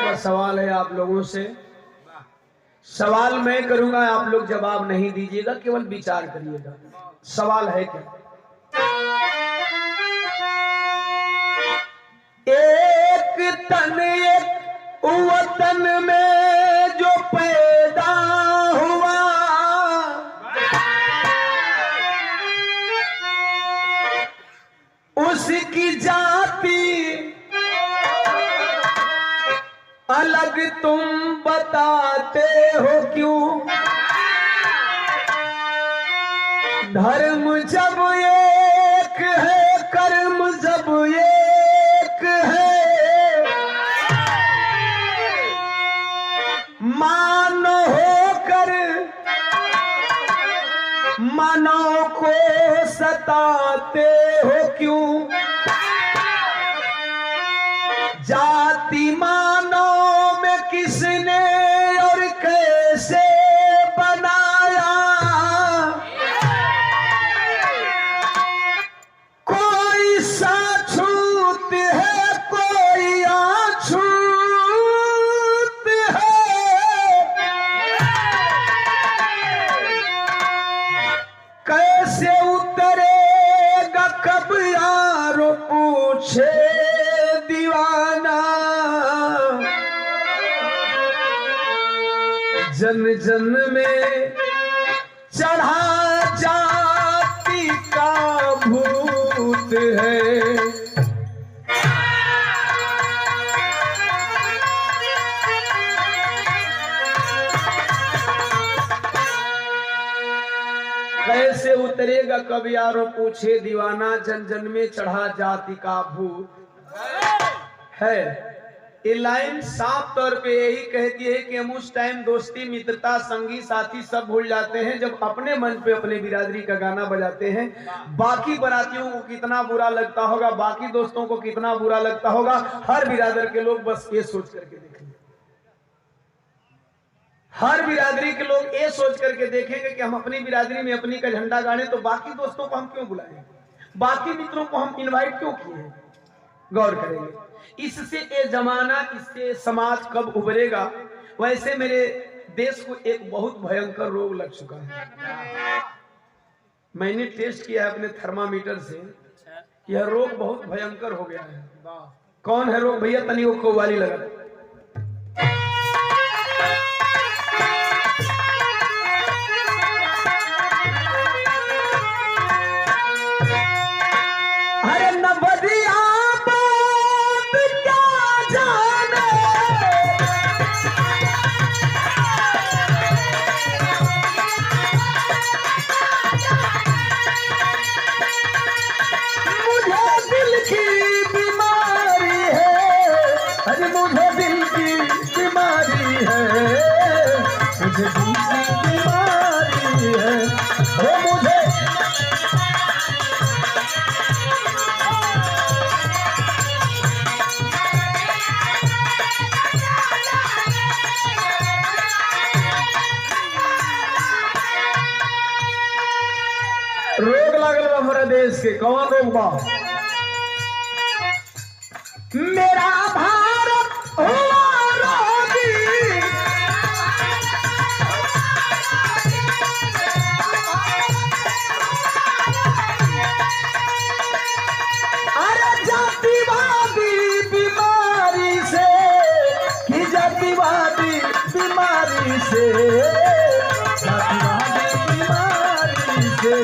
का सवाल है आप लोगों से। सवाल मैं करूंगा, आप लोग जवाब नहीं दीजिएगा, केवल विचार करिएगा। सवाल है क्या? एक तन एक वतन में जो पैदा हुआ, उसकी जाति अलग तुम बताते हो क्यों? धर्म जब एक है, कर्म जब एक है, मानो होकर मानव को सताते हो क्यों? जाति मानव में किसने और कैसे बनाया? कोई साछूत है, कोई अछूत है। कैसे उतरेगा कब यारो पूछे दीवाना? जन जन में चढ़ा जाति का भूत है। कैसे उतरेगा कब यारो पूछे दीवाना, जन जन में चढ़ा जाति का भूत है। ये लाइन साफ तौर पे यही कहती है कि हम उस टाइम दोस्ती, मित्रता, संगी साथी सब भूल जाते हैं जब अपने मंच पे अपने बिरादरी का गाना बजाते हैं। बाकी बरातियों को कितना बुरा लगता होगा, बाकी दोस्तों को कितना बुरा लगता होगा, हर बिरादर के लोग बस ये सोच करके देखेंगे। हर बिरादरी के लोग ये सोच करके देखेंगे कि हम अपनी बिरादरी में अपनी का झंडा गाड़े, तो बाकी दोस्तों को हम क्यों बुलाएं, बाकी मित्रों को हम इनवाइट क्यों किए? गौर करेंगे। इससे ये जमाना, इससे समाज कब उभरेगा? वैसे मेरे देश को एक बहुत भयंकर रोग लग चुका है। मैंने टेस्ट किया है अपने थर्मामीटर से, यह रोग बहुत भयंकर हो गया है। कौन है रोग भैया? तनी को वाली लगा। अरे न बदिया रोग लागल बा हमारा देश के। कौन रोग बा? मेरा भारत हुआ रोगी, अरे जातिवादी बीमारी से, कि जातिवादी बीमारी से, जातिवादी बीमारी से।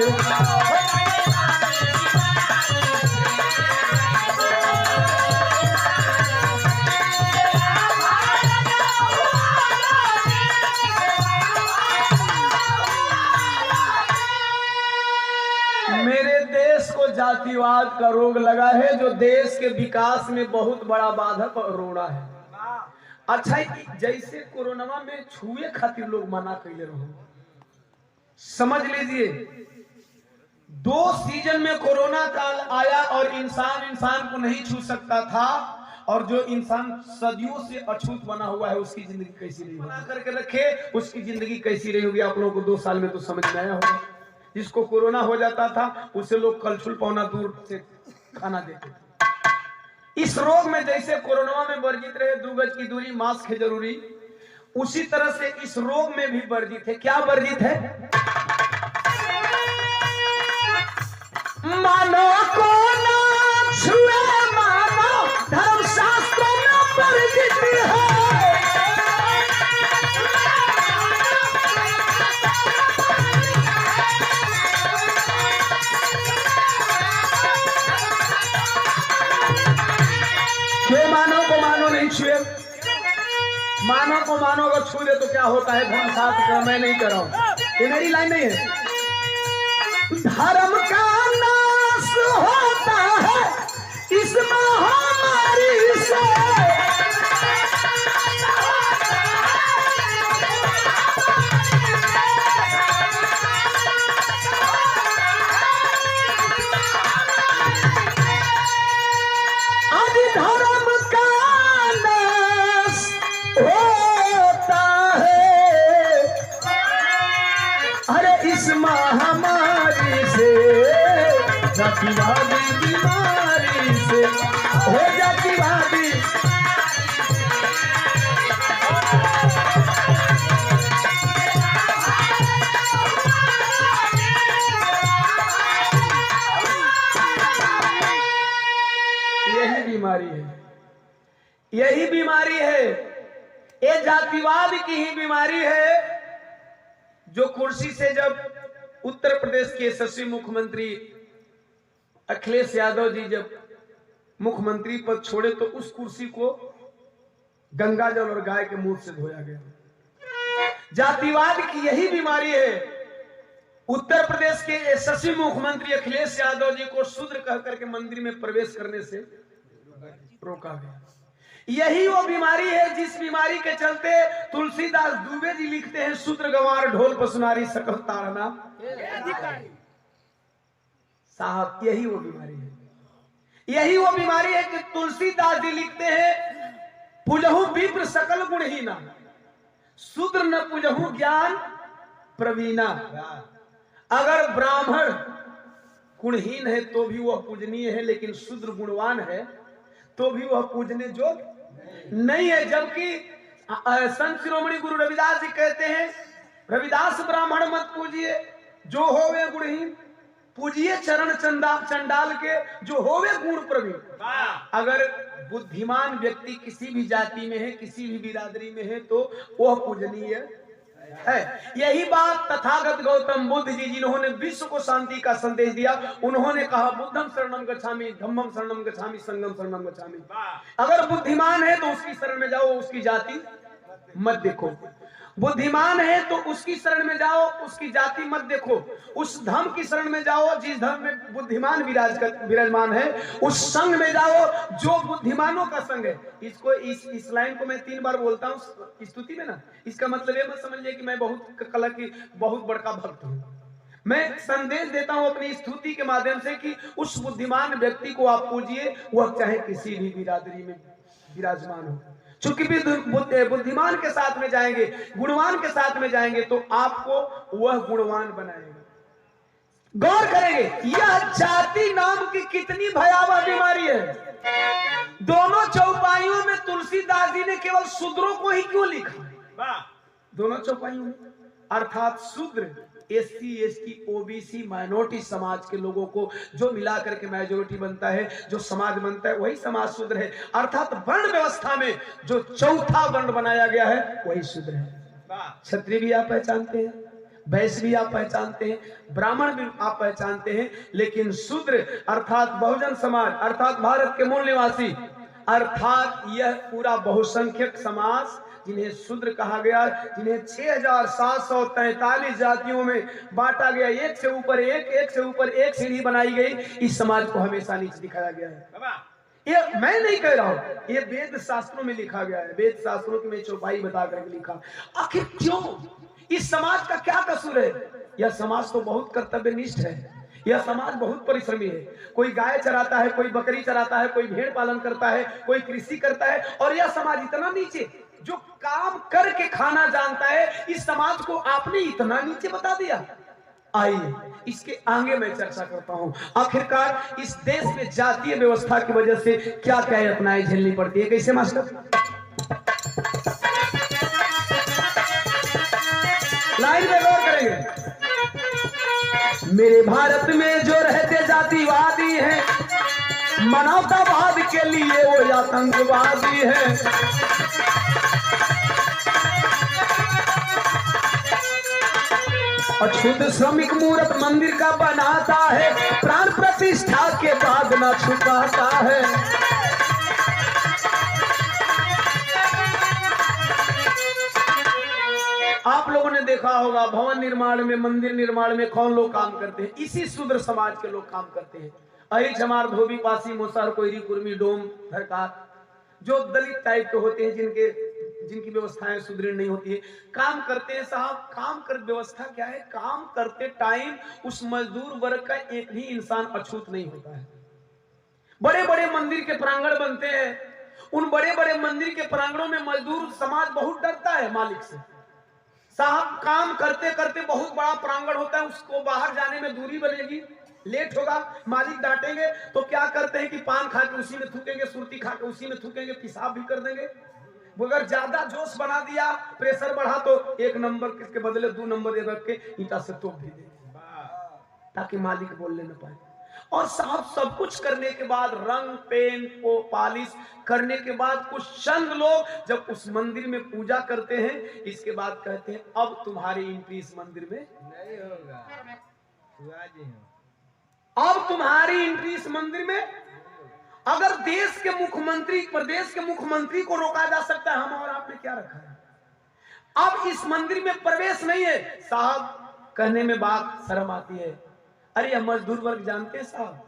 मेरे देश को जातिवाद का रोग लगा है, जो देश के विकास में बहुत बड़ा बाधक और रोड़ा है। अच्छा, जैसे कोरोना में छुए खातिर लोग मना कैले रहो, समझ लीजिए। 2 सीजन में कोरोना काल आया और इंसान को नहीं छू सकता था, और जो इंसान सदियों से अछूत बना हुआ है उसकी जिंदगी कैसी रही होगी? बना करके रखे, उसकी जिंदगी कैसी रही होगी? आप लोगों को 2 साल में तो समझ में आया होगा। जिसको कोरोना हो जाता था उसे लोग कलछुल पौना दूर से खाना देते थे। इस रोग में जैसे कोरोना में वर्जित रहे 2 गज की दूरी, मास्क है जरूरी, उसी तरह से इस रोग में भी वर्जित है। क्या वर्जित है? मानो को ना छुए, मानो धर्मशास्त्र में वर्जित है। छुए मानो को मानो नहीं छुए, मानो को मानो अगर छू दे तो क्या होता है? धर्मशास्त्र का मैं नहीं कर रहा हूं, ये मेरी लाइन नहीं है। धर्म का नाश होता है इस महामारी से, धर्म का नाश होता है अरे इस महामारी से, जातिवादी बीमारी से, हो जातिवादी। यही बीमारी है, यही बीमारी है, ये जातिवाद की ही बीमारी है। जो कुर्सी से जब उत्तर प्रदेश के यशस्वी मुख्यमंत्री अखिलेश यादव जी जब मुख्यमंत्री पद छोड़े तो उस कुर्सी को गंगा जल और गाय के मुंह से धोया गया। जातिवाद की यही बीमारी है। उत्तर प्रदेश के यशस्वी मुख्यमंत्री अखिलेश यादव जी को शूद्र कह करके मंदिर में प्रवेश करने से रोका गया। यही वो बीमारी है जिस बीमारी के चलते तुलसीदास दुबे जी लिखते हैं, शूद्र गंवार ढोल पसुनारी सकल तारना साहब। यही वो बीमारी है, यही वो बीमारी है कि तुलसीदास जी लिखते हैं, पुजहु विप्र सकल गुणहीना, शूद्र न पुजहु ज्ञान प्रवीणा। अगर ब्राह्मण गुणहीन है तो भी वह पूजनीय है, लेकिन शूद्र गुणवान है तो भी वह पूजने जोग नहीं है। जबकि संत शिरोमणि गुरु रविदास जी कहते हैं, रविदास ब्राह्मण मत पूजिए जो होवे गुणहीन, पूजिए चरण चंडाल के जो होवे गुण प्रवीण। अगर बुद्धिमान व्यक्ति किसी भी जाति में है, किसी भी बिरादरी में है तो वह पूजनीय है। यही बात तथागत गौतम बुद्ध जी जिन्होंने विश्व को शांति का संदेश दिया, उन्होंने कहा बुद्धम शरणम गच्छामि, धम्मम शरणम गच्छामि, संगम शरणम गच्छामि। अगर बुद्धिमान है तो उसकी शरण में जाओ, उसकी जाति मत देखो। बुद्धिमान है तो उसकी शरण में जाओ, उसकी जाति मत देखो। उस धर्म की शरण में जाओ जिस धर्म में बुद्धिमान विराजमान है, उस संघ में जाओ जो बुद्धिमानों का संघ है। इसको इस लाइन को मैं 3 बार बोलता हूँ स्तुति में ना। इसका मतलब ये मत समझिए कि मैं बहुत कला की बहुत बड़का भक्त हूँ। मैं संदेश देता हूँ अपनी स्तुति के माध्यम से कि उस बुद्धिमान व्यक्ति को आप पूजिए, वह चाहे किसी भी बिरादरी में विराजमान हो। चूंकि बुद्धिमान के साथ में जाएंगे, गुणवान के साथ में जाएंगे तो आपको वह गुणवान बनाएगा। गौर करेंगे, यह जाति नाम की कितनी भयावह बीमारी है। दोनों चौपाइयों में तुलसीदास जी ने केवल शूद्रों को ही क्यों लिखा? दोनों चौपाइयों में, अर्थात शूद्र, SC ST OBC माइनॉरिटी समाज के लोगों को जो मिला करके मेजोरिटी बनता है, जो समाज बनता है, वही समाज शूद्र है। अर्थात वर्ण व्यवस्था में जो चौथा वर्ण बनाया गया है वही शूद्र है। क्षत्रिय भी आप पहचानते हैं, वैश्य भी आप पहचानते हैं, ब्राह्मण भी आप पहचानते हैं, लेकिन शूद्र अर्थात बहुजन समाज, अर्थात भारत के मूल निवासी, अर्थात यह पूरा बहुसंख्यक समाज जिन्हें शूद्र कहा गया, जिन्हें 6743 जातियों में बांटा गया, एक से ऊपर एक सीढ़ी बनाई गई, इस समाज को हमेशा नीचे दिखाया गया है। ये मैं नहीं कह रहा हूं, ये वेद शास्त्रों में लिखा गया है। वेद शास्त्रों की मैं चौपाई बता करके लिखा। आखिर क्यों? इस समाज का क्या कसूर है? यह समाज तो बहुत कर्तव्यनिष्ठ है, यह समाज बहुत परिश्रमी है। कोई गाय चराता है, कोई बकरी चराता है, कोई भेड़ पालन करता है, कोई कृषि करता है, और यह समाज इतना नीचे जो काम करके खाना जानता है, इस समाज को आपने इतना नीचे बता दिया। आइए इसके आगे मैं चर्चा करता हूं। आखिरकार इस देश में जातीय व्यवस्था की वजह से क्या क्या यातनाएं झेलनी पड़ती है। कैसे मास्टर? लाइन में गौर करेंगे। मेरे भारत में जो रहते जातिवादी हैं, मानवतावाद के लिए वो आतंकवादी है। अछूत श्रमिक मूर्त मंदिर का बनाता है, प्राण प्रतिष्ठा के बाद न छुपाता है। आप लोगों ने देखा होगा भवन निर्माण में, मंदिर निर्माण में कौन लोग काम करते हैं? इसी शूद्र समाज के लोग काम करते हैं। अहि जमार, धोबी, पासी, मोसार, कोयरी, कुर्मी, डोम, धरकार, जो दलित टाइप के होते हैं, जिनकी व्यवस्थाएं सुदृढ़ नहीं होती है, काम करते हैं। साहब काम कर व्यवस्था क्या है? काम करते टाइम उस मजदूर वर्ग का एक भी इंसान अछूत नहीं होता है। बड़े बड़े मंदिर के प्रांगण बनते हैं, उन बड़े बड़े मंदिर के प्रांगणों में मजदूर समाज बहुत डरता है मालिक से। साहब काम करते करते बहुत बड़ा प्रांगण होता है, उसको बाहर जाने में दूरी बनेगी, लेट होगा, मालिक डांटेंगे, तो क्या करते हैं कि पान खा के उसी में थूकेंगे, सुरती खा के उसी में थूकेंगे, पेशाब भी कर देंगे। अगर ज्यादा जोश बना दिया, प्रेशर बढ़ा, तो 1 नंबर के बदले 2 नंबर रख के ईंटा से तोप भी देंगे ताकि मालिक बोलने न पाए। और साहब सब कुछ करने के बाद, रंग पेंट को पॉलिश करने के बाद, कुछ चंद लोग जब उस मंदिर में पूजा करते हैं, इसके बाद कहते हैं अब तुम्हारी एंट्री इस मंदिर में नहीं होगा, अब तुम्हारी एंट्री इस मंदिर में। अगर देश के मुख्यमंत्री, प्रदेश के मुख्यमंत्री को रोका जा सकता है, हम और आपने क्या रखा है? अब इस मंदिर में प्रवेश नहीं है। साहब कहने में बात शर्म आती है, अरे यह मजदूर वर्ग जानते हैं साहब,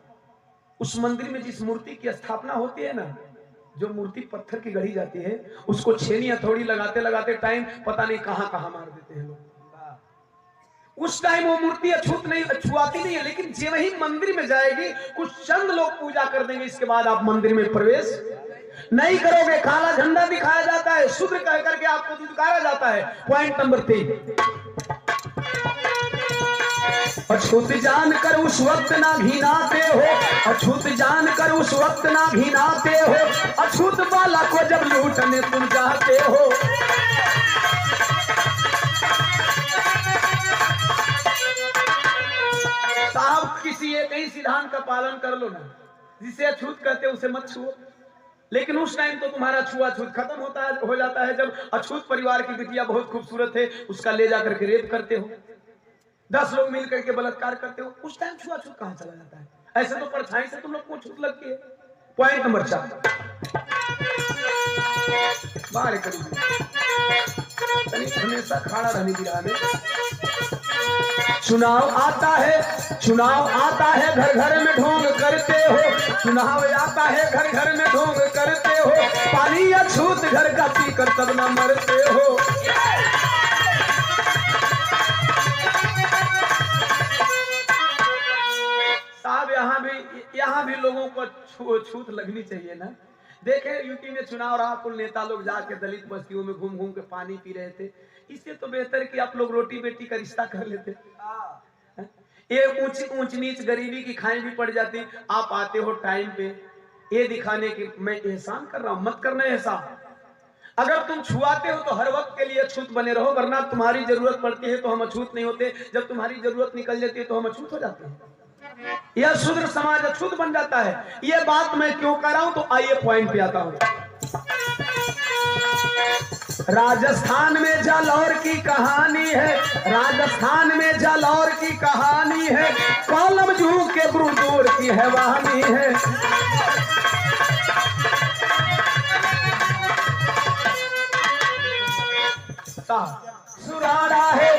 उस मंदिर में जिस मूर्ति की स्थापना होती है ना, जो मूर्ति पत्थर की गढ़ी जाती है, उसको छेनी हथौड़ी लगाते लगाते टाइम पता नहीं कहां कहां मार देते हैं लोग। उस टाइम वो मूर्ति छुआती नहीं है, लेकिन जब वही मंदिर में जाएगी, कुछ चंद लोग पूजा कर देंगे, इसके बाद आप मंदिर में प्रवेश नहीं करोगे। काला झंडा दिखाया जाता है, शूद्र कह करके आपको दुदकारा जाता है। पॉइंट नंबर 3, अछूत जानकर उस वक्त ना घिनाते हो, अछूत जानकर उस वक्त ना घिनाते हो, अछूत वाला को जब लूटने तुम जाते हो। साहब किसी एक ही सिद्धांत का पालन कर लो ना, जिसे अछूत कहते हैं उसे मत छुओ। लेकिन उस टाइम तो तुम्हारा छुआछूत खत्म हो जाता है जब अछूत परिवार की बिटिया बहुत खूबसूरत है, उसका ले जाकर के रेप करते हो, 10 लोग मिल करके बलात्कार करते हो। उस टाइम छुआछूत कहां चला जाता है? ऐसे तो परछाई से तुम लोग को छूत लगती है। पॉइंट नंबर 4, बाहर हमेशा खड़ा रहने की राह में। चुनाव आता है घर घर में ढोंग करते हो, चुनाव आता है घर घर में ढोंग करते हो, पानी या छूत घर का पीकर तब न मरते हो। साहब यहाँ भी लोगों को छूत लगनी चाहिए ना। देखे यूपी में चुनाव रहा, कुल नेता लोग जाके दलित बस्तियों में घूम घूम के पानी पी रहे थे। इससे तो बेहतर कि आप लोग रोटी बेटी का रिश्ता कर लेते। ये ऊंच नीच गरीबी की खाई भी पड़ जाती। आप आते हो टाइम पे, ये दिखाने की मैं एहसान कर रहा हूं, मत करना एहसान। अगर तुम छुआते हो तो हर वक्त के लिए अछूत बने रहो, वरना तुम्हारी जरूरत पड़ती है तो हम अछूत नहीं होते, जब तुम्हारी जरूरत निकल जाती है तो हम अछूत हो जाते हैं। यह शूद्र समाज अछूत बन जाता है। यह बात मैं क्यों कर रहा हूं, तो आइए पॉइंट पे आता हूं। राजस्थान में जालौर की कहानी है, राजस्थान में जालौर की कहानी है, कॉलम जू के ब्रुदूर की है वाहनी है। सुराड़ा है,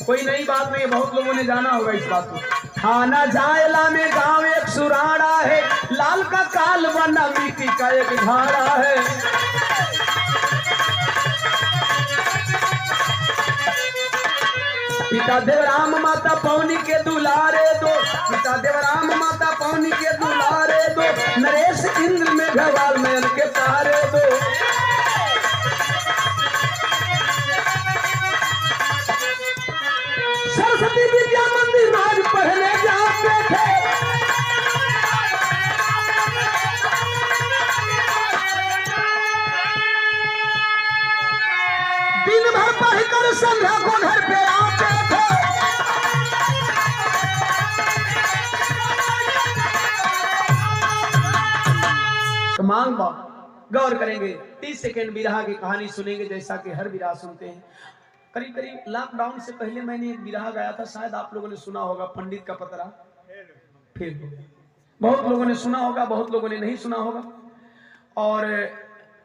कोई नई बात नहीं, बहुत लोगों ने जाना होगा इस बात को। थाना जायला में गांव एक सुराड़ा है, लाल का काल बना मिट्टी का एक घाड़ा है। पिता देवराम माता पौनी के दुलारे दो, पिता देवराम माता पौनी के दुलारे दो, नरेश इंद्र में घवाल में उनके तारे दो। सरस्वती विद्या मंदिर दिन भर पढ़कर संध्या को घर पे आते थे। मांग बा गौर करेंगे, 30 सेकेंड बिरहा की कहानी सुनेंगे जैसा कि हर बिरहा सुनते हैं। करीब करीब लॉकडाउन से पहले मैंने एक बिरहा गाया था, शायद आप लोगों ने सुना होगा, पंडित का पतरा फेल हो गया। बहुत लोगों ने सुना होगा, बहुत लोगों ने नहीं सुना होगा। और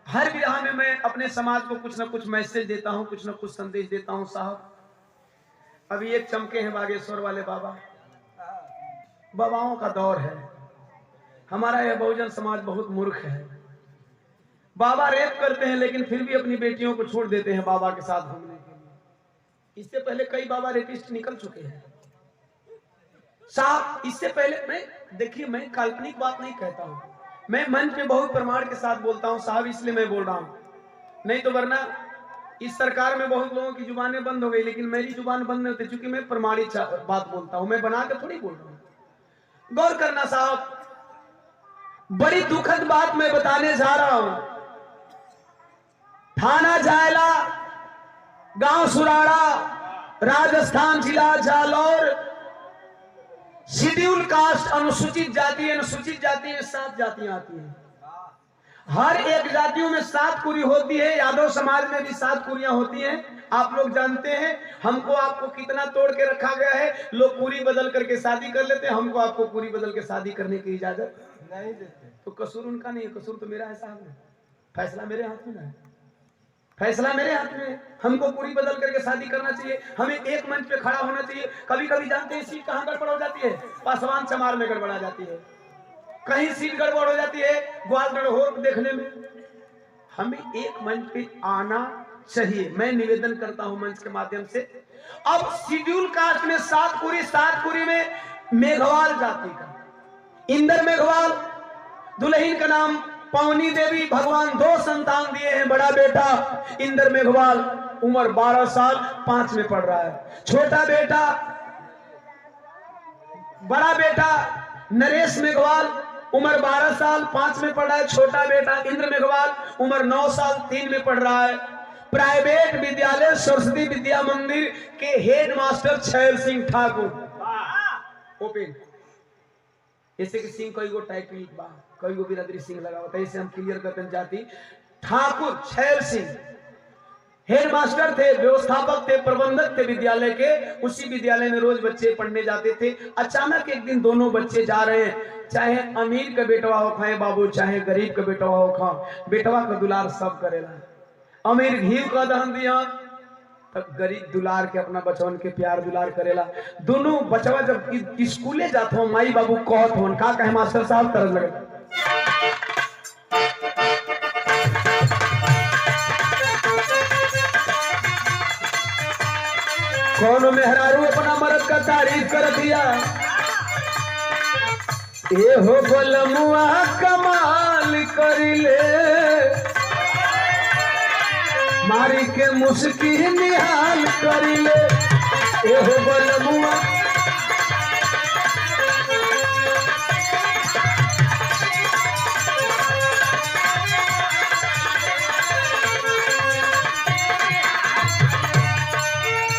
हर बिरहा में मैं अपने समाज को कुछ ना कुछ मैसेज देता हूं, कुछ ना कुछ संदेश देता हूं। साहब अभी एक चमके हैं बागेश्वर वाले बाबा, बाबाओं का दौर है। हमारा यह बहुजन समाज बहुत मूर्ख है। बाबा रेप करते हैं लेकिन फिर भी अपनी बेटियों को छोड़ देते हैं बाबा के साथ घूमने के लिए। इससे पहले कई बाबा रेपिस्ट निकल चुके हैं साहब। इससे पहले मैं देखिए, मैं काल्पनिक बात नहीं कहता हूं, मैं मंच पे बहुत प्रमाण के साथ बोलता हूं साहब, इसलिए मैं बोल रहा हूं। नहीं तो वरना इस सरकार में बहुत लोगों की जुबानें बंद हो गई, लेकिन मेरी जुबान बंद नहीं होती, क्योंकि मैं प्रमाणित बात बोलता हूं, मैं बना के थोड़ी बोल रहा हूं। गौर करना साहब, बड़ी दुखद बात मैं बताने जा रहा हूं। थाना जायला, गांव सुराड़ा, राजस्थान जिला जालौर, शेड्यूल कास्ट, अनुसूचित जाति, अनुसूचित जाति में 7 जातियां आती हैं। हर एक जातियों में 7 कुरी होती है। यादव समाज में भी 7 कुरियां होती हैं। आप लोग जानते हैं हमको आपको कितना तोड़ के रखा गया है। लोग कुरी बदल करके शादी कर लेते हैं, हमको आपको कुरी बदल के शादी करने की इजाजत नहीं देते। तो कसूर उनका नहीं है, कसूर तो मेरा है साहब। फैसला मेरे हाथ में है, फैसला मेरे हाथ में। हमको पूरी बदल करके शादी करना चाहिए, हमें एक मंच पे खड़ा होना चाहिए। कभी कभी जानते हैं सीट कहां गड़बड़ हो जाती है, पासवान चमार में गड़बड़ा जाती है, कहीं सीट गड़बड़ हो जाती है ग्वालगढ़ होर देखने में। हमें एक मंच पे आना चाहिए, मैं निवेदन करता हूं मंच के माध्यम से। अब शेड्यूल कास्ट में 7 कुरी में मेघवाल जाति का इंदर मेघवाल, दुल्हन का नाम पावनी देवी। भगवान 2 संतान दिए हैं। बड़ा बेटा इंदर मेघवाल उम्र 12 साल 5 में पढ़ रहा है। छोटा बेटा, बड़ा बेटा नरेश मेघवाल उम्र 12 साल 5 में पढ़ रहा है। छोटा बेटा इंद्र मेघवाल उम्र 9 साल 3 में पढ़ रहा है। प्राइवेट विद्यालय सरस्वती विद्या मंदिर के हेड मास्टर छैल सिंह ठाकुर। ओपन जैसे कि सिंह कई गो टाइटल बा, कई गो बिरादरी सिंह लगा होता है, इसे हम क्लियर करते हैं। जाति ठाकुर छैल सिंह हेड मास्टर थे, व्यवस्थापक थे, प्रबंधक थे विद्यालय के। उसी विद्यालय में रोज बच्चे पढ़ने जाते थे। अचानक एक दिन दोनों बच्चे जा रहे हैं, चाहे अमीर का बेटवा हो खाए बाबू, चाहे गरीब का बेटवा हो खा, बेटवा का दुलार सब करेला। अमीर घी का दहन दिया, तब गरीब दुलार के अपना बचवन के प्यार दुलार करेला। दोनों बचवा जब स्कूले जाते हो, माई बाबू कहत हो का कहे मास्टर साहब तरस लगे। कौन मेहरारू अपना मर्द का तारीफ कर दिया, ये हो बलमुआ कमाल करिले, मारी के मुस्की निहाल करिले, ये हो बलमुआ।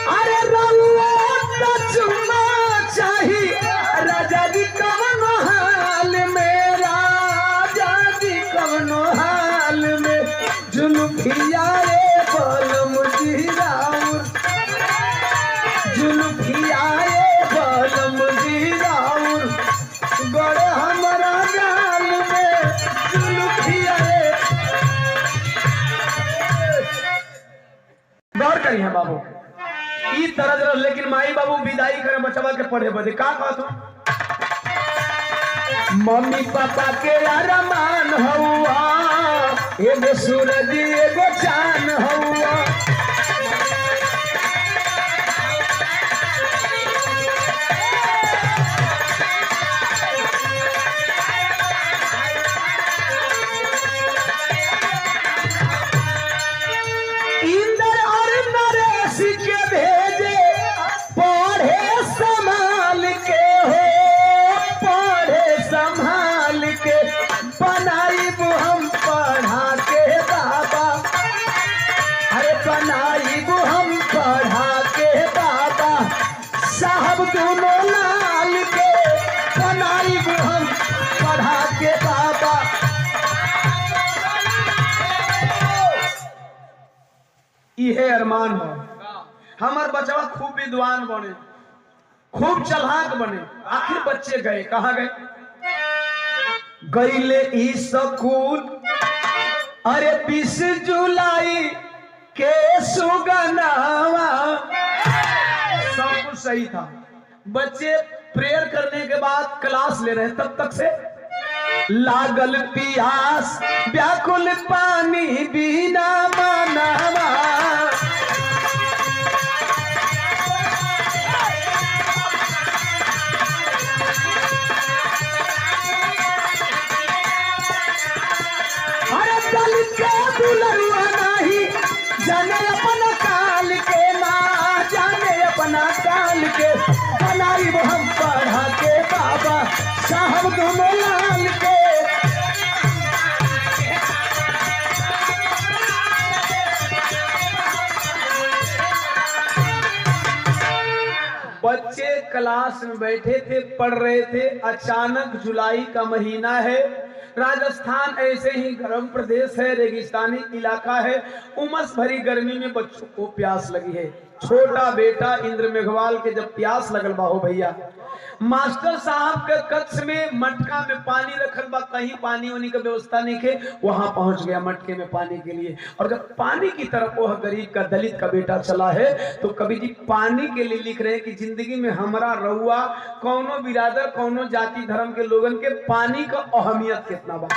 अरे रउआ चुमा चाही राजा जी कवनो हाल में, राजा जी कवनो हाल में, जुल्फिया बलम जी राउर, जुल्फिया बलम जी राउर, बड़े हमारा गाल में जुल्फिया। गौर करिए बाबू, ई तरह, लेकिन माई बाबू विदाई करे बचवा के पढ़े बदे का कहत हो। मम्मी पापा के अरमान हौआ, एगो सूरज एगो चांद हौआ, इंदर और नरेश के भेजे पढ़े संभाल के हो, पढ़े संभाल के बनाई हम पढ़ा के बाबा, दोनों लाल के बनाई हम पढ़ा के बाबा। इहे अरमान हो हमार बचवा खूब विद्वान बने, खूब चलाक बने। आखिर बच्चे गए कहाँ गए? गईले स्कूल, अरे 20 जुलाई के सुगनावा। सब कुछ सही था, बच्चे प्रेयर करने के बाद क्लास ले रहे हैं, तब तक से लागल पियास व्याकुल पानी बिना मनावा। अरे दलित के दुलरुआ नहीं जाने अपना काल के, ना जाने अपना काल के बनाई वो हम पढ़ा के बाबा साहब दोनों लाल के। बच्चे क्लास में बैठे थे, पढ़ रहे थे। अचानक जुलाई का महीना है, राजस्थान ऐसे ही गर्म प्रदेश है, रेगिस्तानी इलाका है। उमस भरी गर्मी में बच्चों को प्यास लगी है। छोटा बेटा इंद्र मेघवाल के जब प्यास लगल बा हो भैया, मास्टर साहब के कक्ष में मटका में पानी रखल बा, कहीं पानी वानी का व्यवस्था नहीं के, वहां पहुंच गया मटके में पानी के लिए। और जब पानी की तरफ वह गरीब का दलित का बेटा चला है तो कवि जी पानी के लिए लिख रहे हैं कि जिंदगी में हमारा रहुआ कौनो बिरादर कौनो जाति धर्म के लोगन के पानी का अहमियत कितना बा।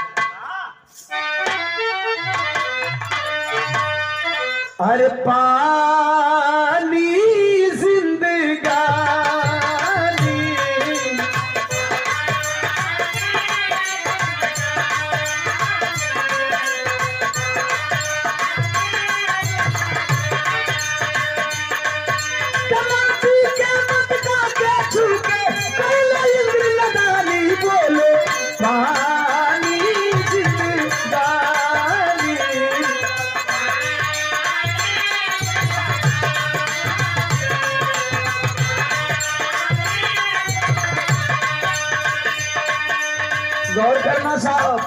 अरे पानी जिंदगानी, कलापी के मटका के छूके कैला इंद्र नदानी बोले पानी जिंदगानी। गौर करना साहब,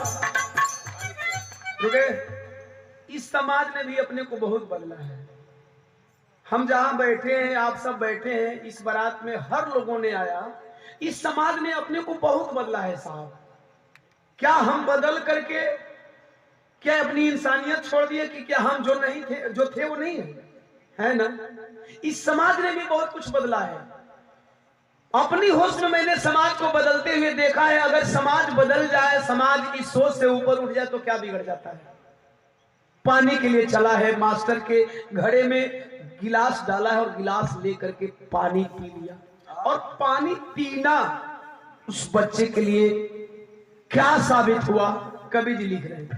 रुके। इस समाज ने भी अपने को बहुत बदला है। हम जहां बैठे हैं, आप सब बैठे हैं, इस बारात में हर लोगों ने आया। इस समाज ने अपने को बहुत बदला है साहब। क्या हम बदल करके क्या अपनी इंसानियत छोड़ दिए कि क्या हम जो नहीं थे, जो थे वो नहीं है ना? इस समाज ने भी बहुत कुछ बदला है। अपनी होश में मैंने समाज को बदलते हुए देखा है। अगर समाज बदल जाए, समाज इस सोच से ऊपर उठ जाए तो क्या बिगड़ जाता है। पानी के लिए चला है, मास्टर के घड़े में गिलास डाला है और गिलास लेकर के पानी पी लिया। और पानी पीना उस बच्चे के लिए क्या साबित हुआ, कवि जी लिख रहे हैं।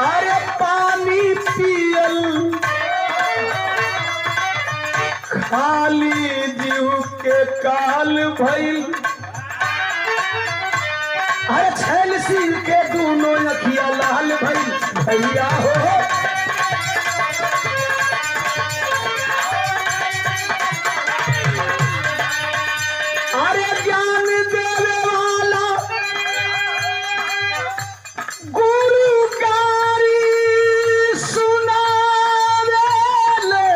अरे पानी पियल खाली जीव के काल भइल। अरे छैल सिंह के दोनों अखिया लाल भइल भैया हो। अरे ज्ञान देने वाला गुरु कारी सुनावे ले,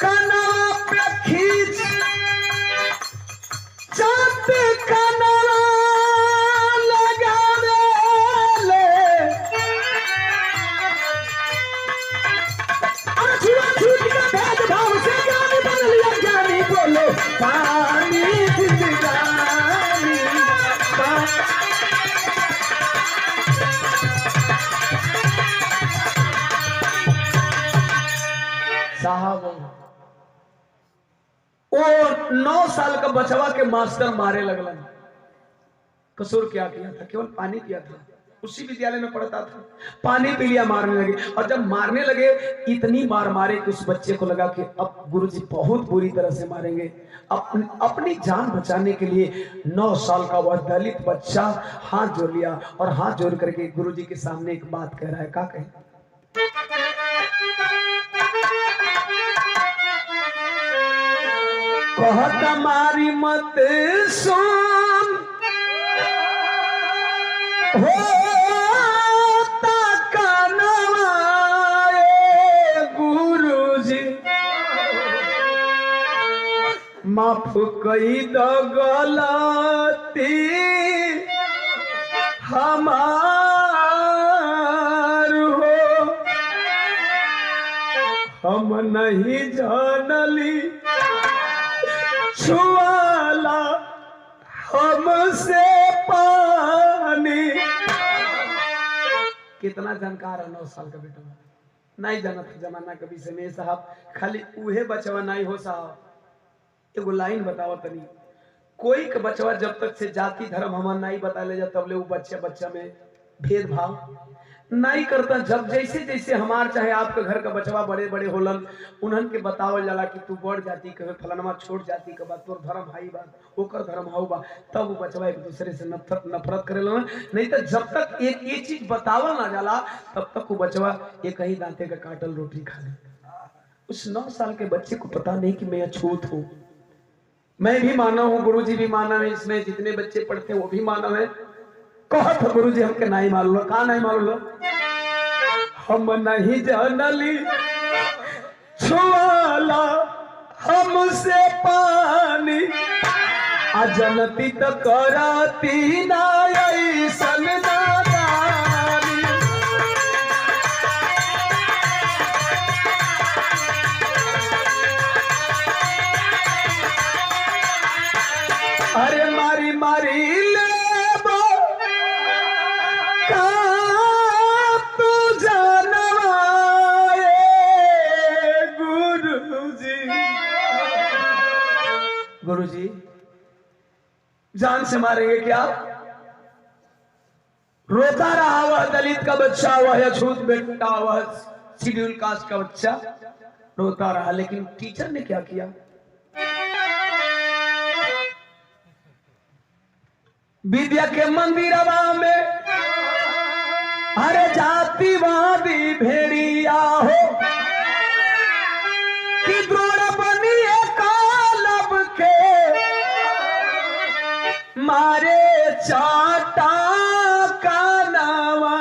कना पे खींच चाट कना लगावे ले। छुआ छूट के भेदभाव से ज्ञानी बन लिया ज्ञानी। बोलो पानी जिंदगानी। साहब वो 9 साल का बचवा के मास्टर मारे लगलन। कसूर क्या किया था? केवल पानी पिया था। उसी विद्यालय में पढ़ता था, पानी पी लिया, मारने लगे। और जब मारने लगे इतनी मार मारे कि उस बच्चे को लगा कि अब गुरुजी बहुत बुरी तरह से मारेंगे। अपनी जान बचाने के लिए 9 साल का वह दलित बच्चा हाथ जोड़ लिया और हाथ जोड़ करके गुरुजी के सामने एक बात कह रहा है। क्या कहे? कहत मारी मत सुन हो गुरुजी माफ कई दो गलती हमार हो हम नहीं जानली छुआला हमसे पानी। कितना जानकार है 9 साल का बेटा, नहीं जाना था जमाना कभी से मेरे साहब, खाली उहे बचवा नहीं हो साहब। एगो लाइन बताओ तनी, कोई का बचवा जब तक से जाति धर्म हमार नहीं बता ले जा तब ले वो बच्चा बच्चा में भेदभाव नहीं करता। जब जैसे जैसे हमार चाहे आपके घर का बचवा बड़े बड़े होलन उन्हन के बतावल जाला कि तू बड़ जाति के फलानमा छोट जाति के बात, तोर धर्म हाई बात ओकर धर्म हाउ बा, तब वो बचवा एक दूसरे से नफरत करेला। नहीं तो जब तक एक ये चीज बतावल ना जाला तब तक वो बचवा एक ही दांते का काटल रोटी खा ले। उस 9 साल के बच्चे को पता नहीं कि मैं अछूत हूँ। मैं भी मानव हूँ, गुरुजी भी मानव है, इसमें जितने बच्चे पढ़ते हैं वो भी मानव है। कहत गुरुजी हमके नहीं मालूम, कहा नहीं मालूम, हम नहीं जानली छुआला हमसे पानी अजनती तो कराती ना ऐसन नादानी। अरे मारी मारी ले गुरुजी जान से मारेंगे क्या? रोता रहा वह दलित का बच्चा, वह अछूत बेटा, वह शेड्यूल कास्ट का बच्चा रोता रहा। लेकिन टीचर ने क्या किया? विद्या के मंदिरवा में अरे जातिवादी भेड़िया हो कि द्रोण बनिए कालब के मारे चाटा का नावा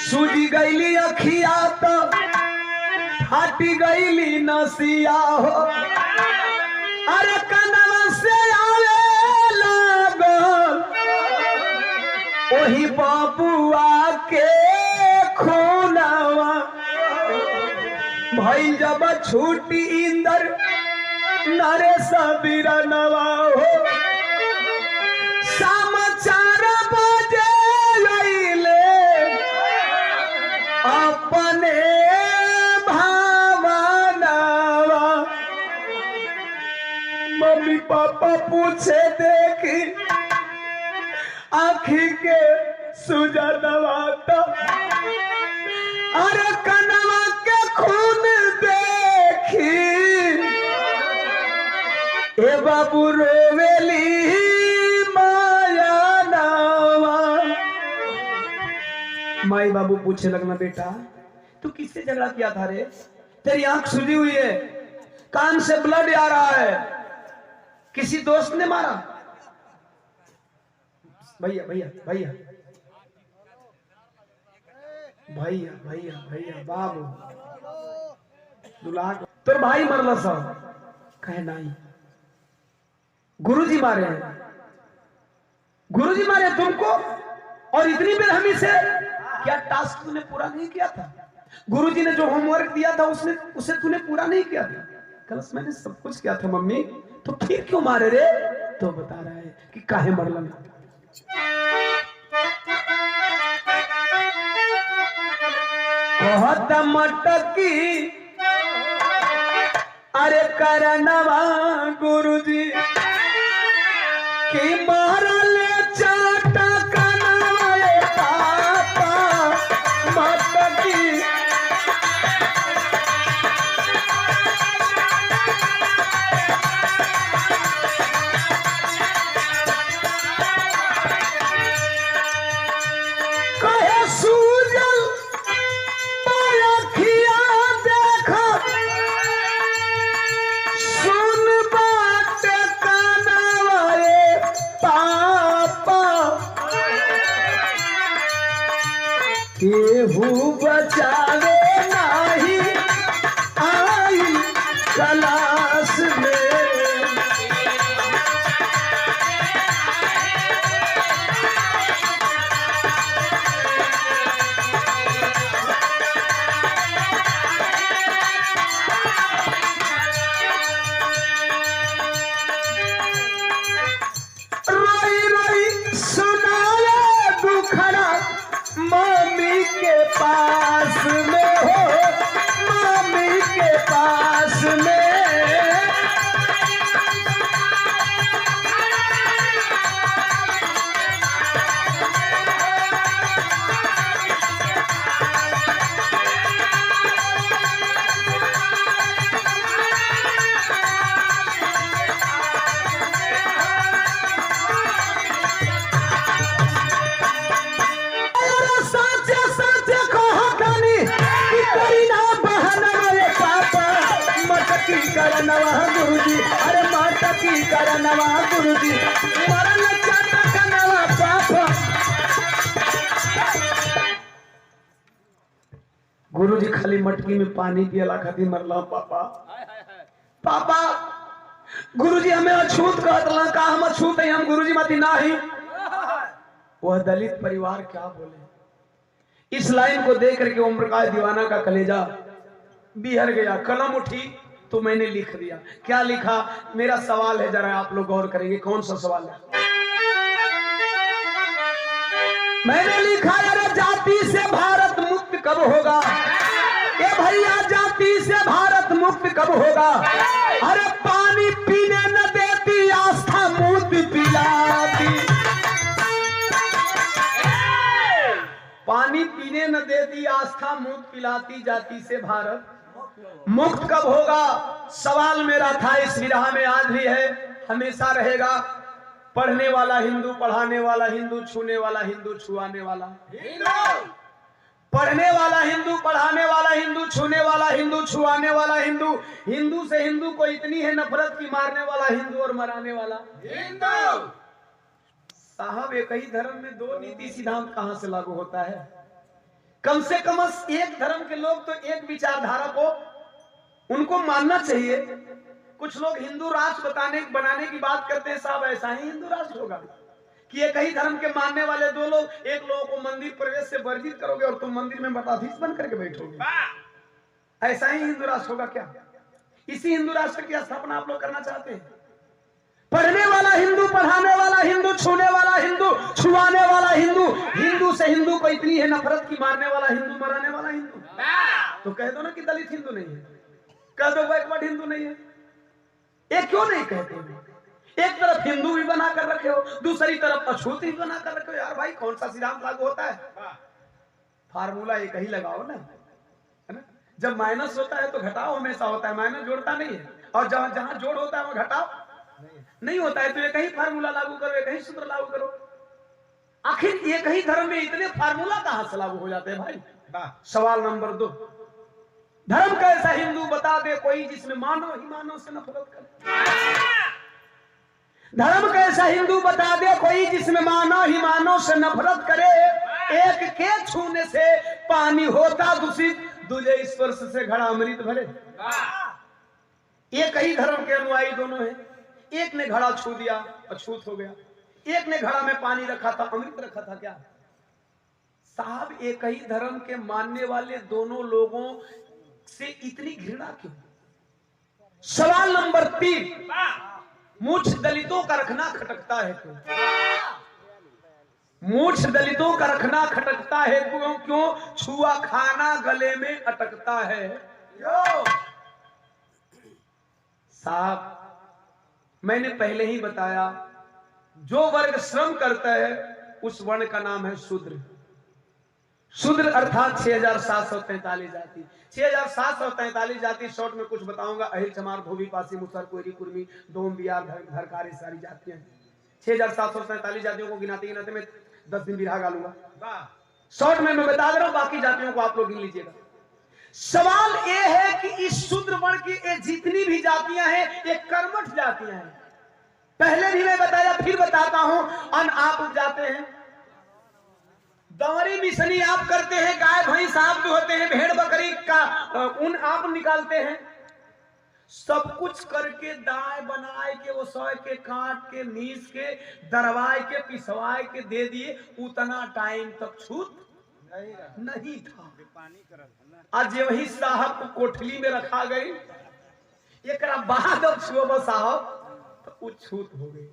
सूझी गईली अखिया तो फाटी गईली नसिया हो। अरे कनवा से आवे लागल वही बाबुआ के खूनावा भइल जब छूटी इंदर नरे सबीरा नवा हो। समाचार बजे लैले अपने भावनावा। मम्मी पापा पूछे देखी आँखी के सुजनवा तो अरे कनवा के खून देखी ए बाबू रोवेली माया नावा। माई बाबू पूछे लगना बेटा तू किससे झगड़ा किया था रे? तेरी आंख सूजी हुई है, कान से ब्लड आ रहा है, किसी दोस्त ने मारा? भैया भैया भैया भैया भैया भैया बाबू दुल्हा तो भाई मरला सब कहे नहीं, गुरुजी मारे हैं, गुरुजी मारे तुमको। और इतनी बेरहमी से क्या टास्क तूने पूरा नहीं किया था? गुरुजी ने जो होमवर्क दिया था उसे तूने पूरा नहीं किया था? कल मैंने सब कुछ किया था मम्मी, तो फिर क्यों मारे रे? तो बता रहा है कि काहे मरलन। बहुत मटकी अरे करनवा गुरुजी की मारल चाटा कनवा पापा मटकी। कहे सूजल पायखिया देखा केहू बचावे नाही आई खलास में। रोई रोई सुनावे दुखड़ा मम्मी के पास में हो, मम्मी के पास में। करनवा गुरुजी, अरे माता की करनवा गुरुजी, मरन चाटा करनवा पापा। गुरुजी खाली मटकी में पानी पियला खातिर मरला पापा। पापा गुरुजी हमें अछूत कहतला का, हम अछूत है, हम गुरुजी मती नाही। वह दलित परिवार क्या बोले। इस लाइन को देख करके ओम प्रकाश दीवाना का कलेजा बिहर गया। कलम उठी तो मैंने लिख दिया। क्या लिखा? मेरा सवाल है, जरा आप लोग गौर करेंगे। कौन सा सवाल है? मैंने लिखा, अरे जाति से भारत मुक्त कब होगा? ए भैया जाति से भारत मुक्त कब होगा? अरे पानी पीने न देती आस्था मूत पिलाती। पानी पीने न देती आस्था मूत पिलाती, जाति से भारत मुक्त कब होगा? सवाल मेरा था, इस विरह में आज भी है, हमेशा रहेगा। पढ़ने वाला हिंदू, पढ़ाने वाला हिंदू, छूने वाला हिंदू, छुआने वाला हिंदू। पढ़ने वाला हिंदू, पढ़ाने वाला हिंदू, छूने वाला हिंदू, छुआने वाला हिंदू। हिंदू से हिंदू को इतनी है नफरत की मारने वाला हिंदू और मराने वाला हिंदू। साहब एक ही धर्म में दो नीति सिद्धांत कहां से लागू होता है? कम से कम एक धर्म के लोग तो एक विचारधारा को उनको मानना चाहिए। कुछ लोग हिंदू राष्ट्र बनाने की बात करते हैं। साहब ऐसा ही हिंदू राष्ट्र होगा कि एक ही धर्म के मानने वाले दो लोग, एक लोगों को मंदिर प्रवेश से वर्जित करोगे और तुम मंदिर में मठाधीश बन करके बैठोगे। ऐसा ही हिंदू राष्ट्र होगा क्या? इसी हिंदू राष्ट्र की स्थापना आप लोग करना चाहते हैं? पढ़ने वाला हिंदू, पढ़ाने वाला हिंदू, छूने वाला हिंदू, छुआने वाला हिंदू। हिंदू से हिंदू को इतनी है नफरत की मारने वाला हिंदू, मराने वाला हिंदू। तो कह दो ना कि दलित हिंदू नहीं है, कह दो बैकवर्ड हिंदू नहीं है। ये क्यों नहीं कहते हो? एक तरफ हिंदू भी बना कर रखे हो, दूसरी तरफ अछूत भी बना कर रखे हो। यार भाई कौन सा सिद्धांत लागू होता है? फार्मूला एक ही लगाओ ना, है ना? जब माइनस होता है तो घटाओ हमेशा होता है, माइनस जोड़ता नहीं है। और जहां जहां जोड़ होता है वहां घटाओ नहीं होता है। तो एक ही फार्मूला लागू करो, एक ही सूत्र लागू करो। आखिर एक ही धर्म में इतने फार्मूला कहां से लागू हो जाते हैं भाई? सवाल नंबर 2, धर्म कैसा हिंदू बता दे कोई जिसमें मानव ही मानव से नफरत करे। धर्म कैसा हिंदू बता दे कोई जिसमें मानव ही मानव से नफरत करे। एक के छूने से पानी होता दूषित, दूजे स्पर्श से घड़ा अमृत भरे। एक ही धर्म के अनुयायी दोनों हैं। एक ने घड़ा छू दिया, अछूत हो गया। एक ने घड़ा में पानी रखा था, अमृत रखा था। क्या साहब एक ही धर्म के मानने वाले दोनों लोगों से इतनी घृणा क्यों? सवाल नंबर 3, मूछ दलितों का रखना खटकता है क्यों? मूछ दलितों का रखना खटकता है क्यों? छुआ खाना गले में अटकता है। साहब मैंने पहले ही बताया, जो वर्ग श्रम करता है उस वर्ण का नाम है शूद्र। शूद्र अर्थात 6743 जाति। 6743 जाति शॉर्ट में कुछ बताऊंगा। अहिर, चमार, धोबी, पासी, मुसर, कोयरी, कुर्मी, डोम, बिहार, धरकारी, सारी जातियां। 6743 जातियों को गिनाते गिनाते मैं 10 दिन बिरहा गालूंगा। शॉर्ट में मैं बता दे रहा हूं, बाकी जातियों को आप लोग गिन लीजिएगा। सवाल ये है कि इस शूद्र वर्ण की जितनी भी जातियां हैं ये कर्मठ जातियां हैं। पहले भी मैं बताया, फिर बताता हूं। अन आप जाते हैं, दंवरी पिसनी आप करते हैं, गाय भैंस आप दुहते हैं, भेड़ बकरी का ऊन आप निकालते हैं, सब कुछ करके दाए बनाए के वो सोए के काट के मीस के दरवाए के पिसवाए के दे दिए, उतना टाइम तक छूत नहीं था। आज वही साहब को कोठली में रखा गई, एक बाद अब छुओ साहब तो वो छूत हो गई।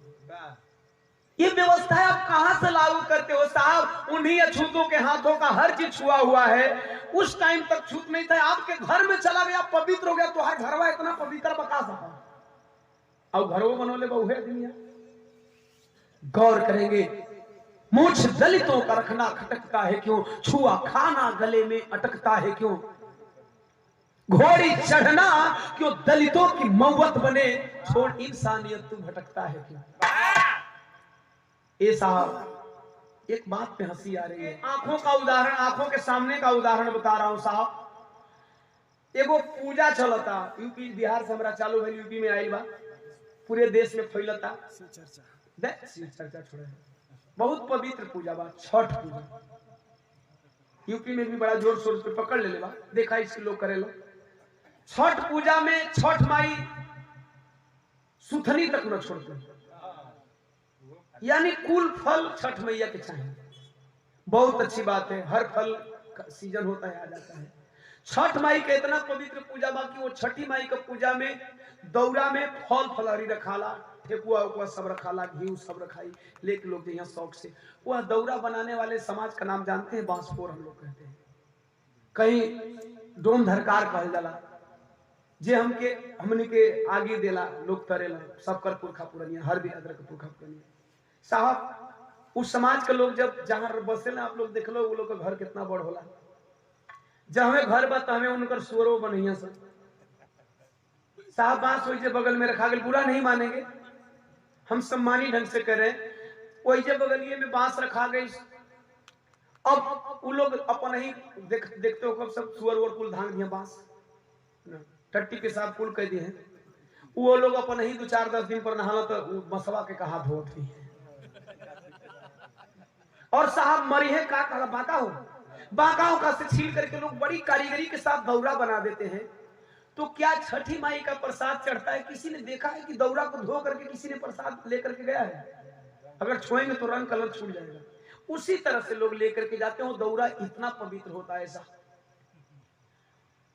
ये व्यवस्था आप कहां से लागू करते हो साहब? उन्हीं अछूतों के हाथों का हर चीज छुआ हुआ है। उस टाइम तक छूत नहीं था, आपके घर में चला गया, पवित्र हो गया, तो हर घरवा इतना पवित्र बका साहब। अब घरों बनोले बहु है दुनिया। गौर करेंगे, मुझ दलितों का रखना खटकता है क्यों, छुआ खाना गले में अटकता है क्यों, घोड़ी चढ़ना क्यों दलितों की मौत बने, छोड़ इंसानियत तू भटकता है क्यों। ए साहब एक बात पे हंसी आ रही है, आंखों का उदाहरण, आंखों के सामने का उदाहरण बता रहा हूं साहब। एगो पूजा चलता, यूपी बिहार से हमरा चालू है, यूपी में आइल बा, पूरे देश में फैलता चर्चा छोड़े, बहुत पवित्र पूजा बा छठ पूजा। यूपी में भी बड़ा जोर शोर से पकड़ ले बा, देखा इसके लोग करे लो। छठ पूजा में छठ माई सुथनी तक न छोड़ते, यानी कुल फल छठ मैया के चाहिए। बहुत अच्छी बात है, हर फल का सीजन होता है, आ जाता है। छठ माई का इतना पवित्र पूजा बाकी वो छठी माई का पूजा में दौरा में फल फलहरी रखाला, ठेकुआ उकुआ सब रखाला, घी सब रखाई, लेके लोग यहाँ शौक से वह दौरा बनाने वाले समाज का नाम जानते हैं, बांसपोर हम लोग कहते हैं, कहीं डोम धरकार कहल जाला, जे हमने के आगे देला लोग तरेला, सबकर पुरखा पुरनिया, हर भी अदरक पुरखा पुरनिया साहब। उस समाज के लोग जब जहां बसे ना, आप लोग देख लो वो लोग का घर कितना बड़ होला, जहां घर बा हमें उनकर सुअरो बनैया सब साहब, बांस वही बगल में रखा गया, बुरा नहीं मानेंगे, हम सम्मानी ढंग से कर रहे हैं, वही बगलिए में बांस रखा गई। अब वो लोग अपन ही देखते हो कब सब सुअर और कुल धांग दिया, बांस टट्टी के साथ कुल कह दिए हैं, वो लोग अपन ही 2-4-10 दिन पर नहाला तो मसवा के कहा धोती है। और साहब मरी है का कहा बाकाओ, बाकाओं का से छील करके लोग बड़ी कारीगरी के साथ दौरा बना देते हैं। तो क्या छठी माई का प्रसाद चढ़ता है? किसी ने देखा है कि दौरा को धो करके किसी ने प्रसाद लेकर के गया है? अगर छुएंगे तो रंग कलर छूट जाएगा। उसी तरह से लोग लेकर के जाते हैं, दौरा इतना पवित्र होता है, ऐसा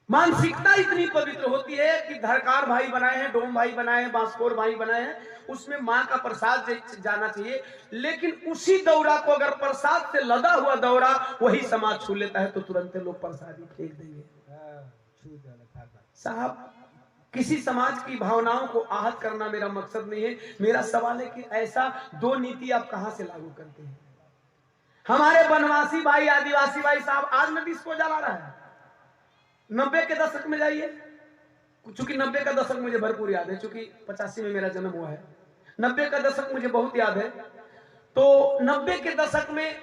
मानसिकता इतनी पवित्र होती है कि धरकार भाई बनाए हैं, डोम भाई बनाए हैं, बांसकोर भाई बनाए हैं, उसमें मां का प्रसाद जाना चाहिए। लेकिन उसी दौरा को अगर प्रसाद से लदा हुआ दौरा वही समाज छू लेता है तो तुरंत लोग प्रसाद ही फेंक देंगे। साहब किसी समाज की भावनाओं को आहत करना मेरा मकसद नहीं है, मेरा सवाल है कि ऐसा दो नीति आप कहां से लागू करते हैं? हमारे बनवासी भाई, आदिवासी भाई साहब आज नदी इसको जला रहा है। 90 के दशक में जाइए, चूंकि 90 का दशक मुझे भरपूर याद है, चूंकि 85 में मेरा जन्म हुआ है, 90 का दशक मुझे बहुत याद है। तो 90 के दशक में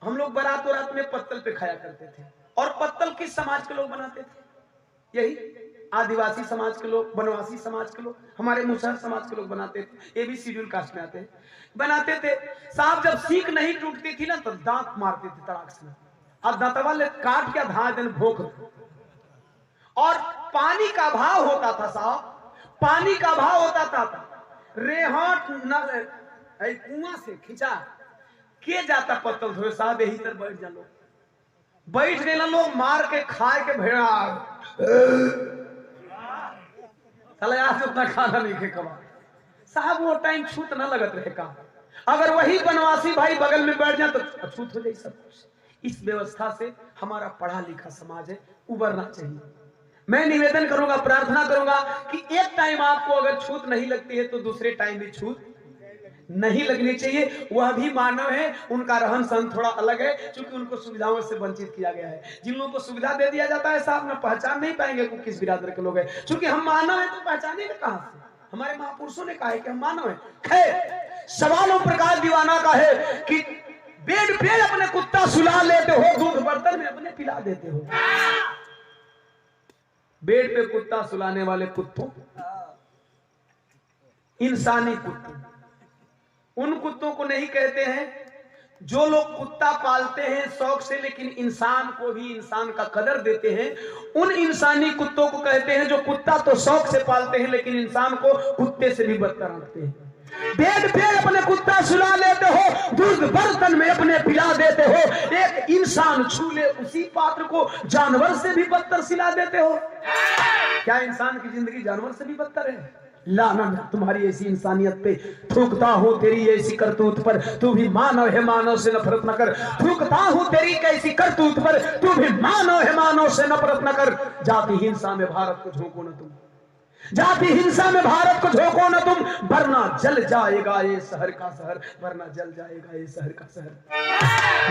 हम लोग बारात वरात में पत्तल पे खाया करते थे, और पत्तल किस समाज के लोग बनाते थे? यही आदिवासी समाज के लोग, बनवासी समाज के लोग, हमारे मुसहर समाज के लोग बनाते थे, ये भी शेड्यूल कास्ट में आते हैं, बनाते थे साहब। जब सीख नहीं टूटती थी ना तो दांत मारते थे तड़ाक से, और दांतवा ले काट के धार दिन भोंक, और पानी का भाव होता था साहब, पानी का भाव होता था, रेहट कुआं से खिंचा के जाता पत्तल धोए साहब, यही तर बैठ जा, लोग बैठ गए लोग, मार के खाए के भेड़ा उतना खाना नहीं खे कमा साहब, वो टाइम छूत ना लगत रहे का। अगर वही बनवासी भाई बगल में बैठ जाए तो छूत हो जाए सब कुछ। इस व्यवस्था से हमारा पढ़ा लिखा समाज है, उबरना चाहिए। मैं निवेदन करूंगा, प्रार्थना करूंगा कि एक टाइम आपको अगर छूत नहीं लगती है तो दूसरे टाइम भी छूत नहीं लगनी चाहिए। वह भी मानव है, उनका रहन सहन थोड़ा अलग है, क्योंकि उनको सुविधाओं से वंचित किया गया है। जिन लोगों को सुविधा दे दिया जाता है साहब, ना पहचान नहीं पाएंगे कि किस बिरादर के लोग हैं, क्योंकि हम मानव है तो पहचानेंगे कहां से? हमारे महापुरुषों ने कहा है कि हम मानव है। खैर, सवाल ओम प्रकाश दीवाना का है कि बेड पे अपने कुत्ता सुला लेते हो, दूध बर्तन में अपने पिला देते हो। बेड पे कुत्ता सुलाने वाले कुत्तों, इंसानी कुत्तों, उन कुत्तों को नहीं कहते हैं जो लोग कुत्ता पालते हैं शौक से, लेकिन इंसान को भी इंसान का कदर देते हैं, उन इंसानी कुत्तों को कहते हैं जो कुत्ता तो शौक से पालते हैं लेकिन इंसान को कुत्ते से भी बदतर रखते हैं। बेड पे अपने कुत्ता सुला लेते हो, दूध बर्तन में अपने पिला देते हो, एक इंसान छू ले उसी पात्र को जानवर से भी बदतर सिला देते हो। क्या इंसान की जिंदगी जानवर से भी बदतर है? लानत तुम्हारी ऐसी इंसानियत पे, थूकता हूं तेरी ऐसी करतूत पर, तू भी मानव है मानव से नफरत न कर। थूकता हूं तेरी कैसी करतूत पर, तू भी मानव है मानव से नफरत न कर। जाति हिंसा में भारत को झोंको न तुम, जाति हिंसा में भारत को झोंको न तुम, वरना जल जाएगा ये शहर का शहर, वरना जल जाएगा ये शहर का शहर।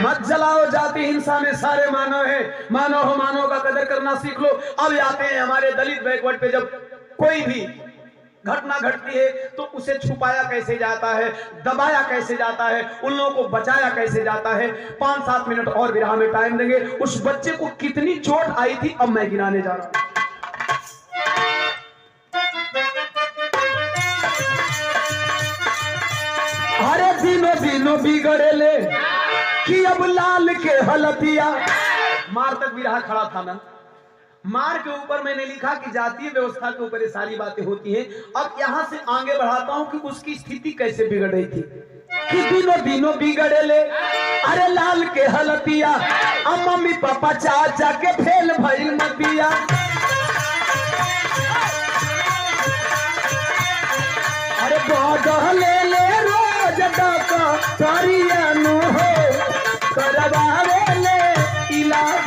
मत जलाओ जाति हिंसा में, सारे मानव है, मानव हो, मानव का कदर करना सीख लो। अब आते हैं हमारे दलित बैकवर्ड पे, जब कोई भी घटना घटती है तो उसे छुपाया कैसे जाता है, दबाया कैसे जाता है, उन लोगों को बचाया कैसे जाता है। 5-7 मिनट और विराह में टाइम देंगे। उस बच्चे को कितनी चोट आई थी अब मैं गिनाने जा रहा हूं। अरे दिनों दिनों बिगड़ेले कि अब लाल के हलतिया। मार तक विराह खड़ा था ना, मार के ऊपर मैंने लिखा कि जातीय व्यवस्था के ऊपर ये सारी बातें होती हैं। अब यहां से आगे बढ़ाता हूं कि उसकी स्थिति कैसे बिगड़ रही थी कि दिनों दिनों बिगड़ेले अरे लाल के हलतिया, अब मम्मी पापा चाचा के फेल भइल मतिया। अरे बदले ले रोज डाका करियानु हो, करवावे ले इलाज।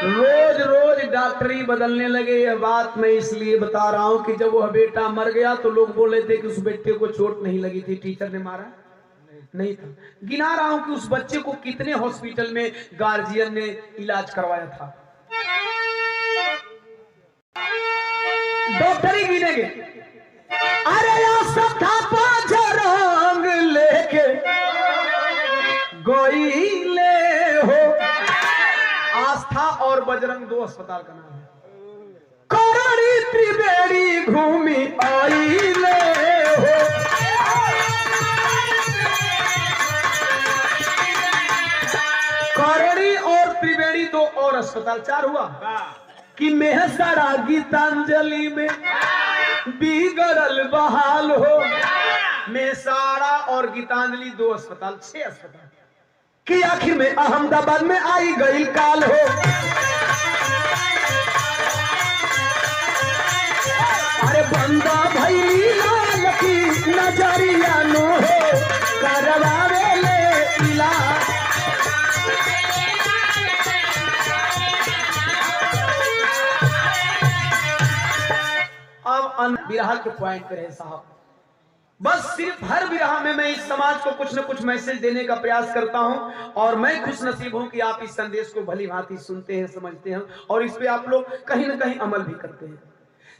रोज रोज डॉक्टरी बदलने लगे। यह बात मैं इसलिए बता रहा हूं कि जब वह बेटा मर गया तो लोग बोले थे कि उस बेटे को चोट नहीं लगी थी, टीचर ने मारा नहीं था। गिना रहा हूं कि उस बच्चे को कितने हॉस्पिटल में गार्जियन ने इलाज करवाया था, डॉक्टरी गिनेंगे। अरे सब रंग लेके गोई ले हो, आस्था और बजरंग 2 अस्पताल का नाम है। करणी त्रिवेणी घूमी आई ले हो, करणी और त्रिवेणी 2 और अस्पताल, 4 हुआ कि मेहसरा गीतांजलि में बिगड़ल बहाल हो। मेहसारा और गीतांजलि 2 अस्पताल, 6 अस्पताल कि आखिर में अहमदाबाद में आई गई काल हो। अरे बंदा भई लाल की नजरिया नो हो, करवावे ले इलाज। अब विराह के पॉइंट पे रहे साहब। बस सिर्फ हर विराह में मैं इस समाज को कुछ न कुछ मैसेज देने का प्रयास करता हूं, और मैं खुश नसीब हूं कि आप इस संदेश को भली भांति सुनते हैं, समझते हैं, और इस पे आप लोग कहीं न कहीं अमल भी करते हैं।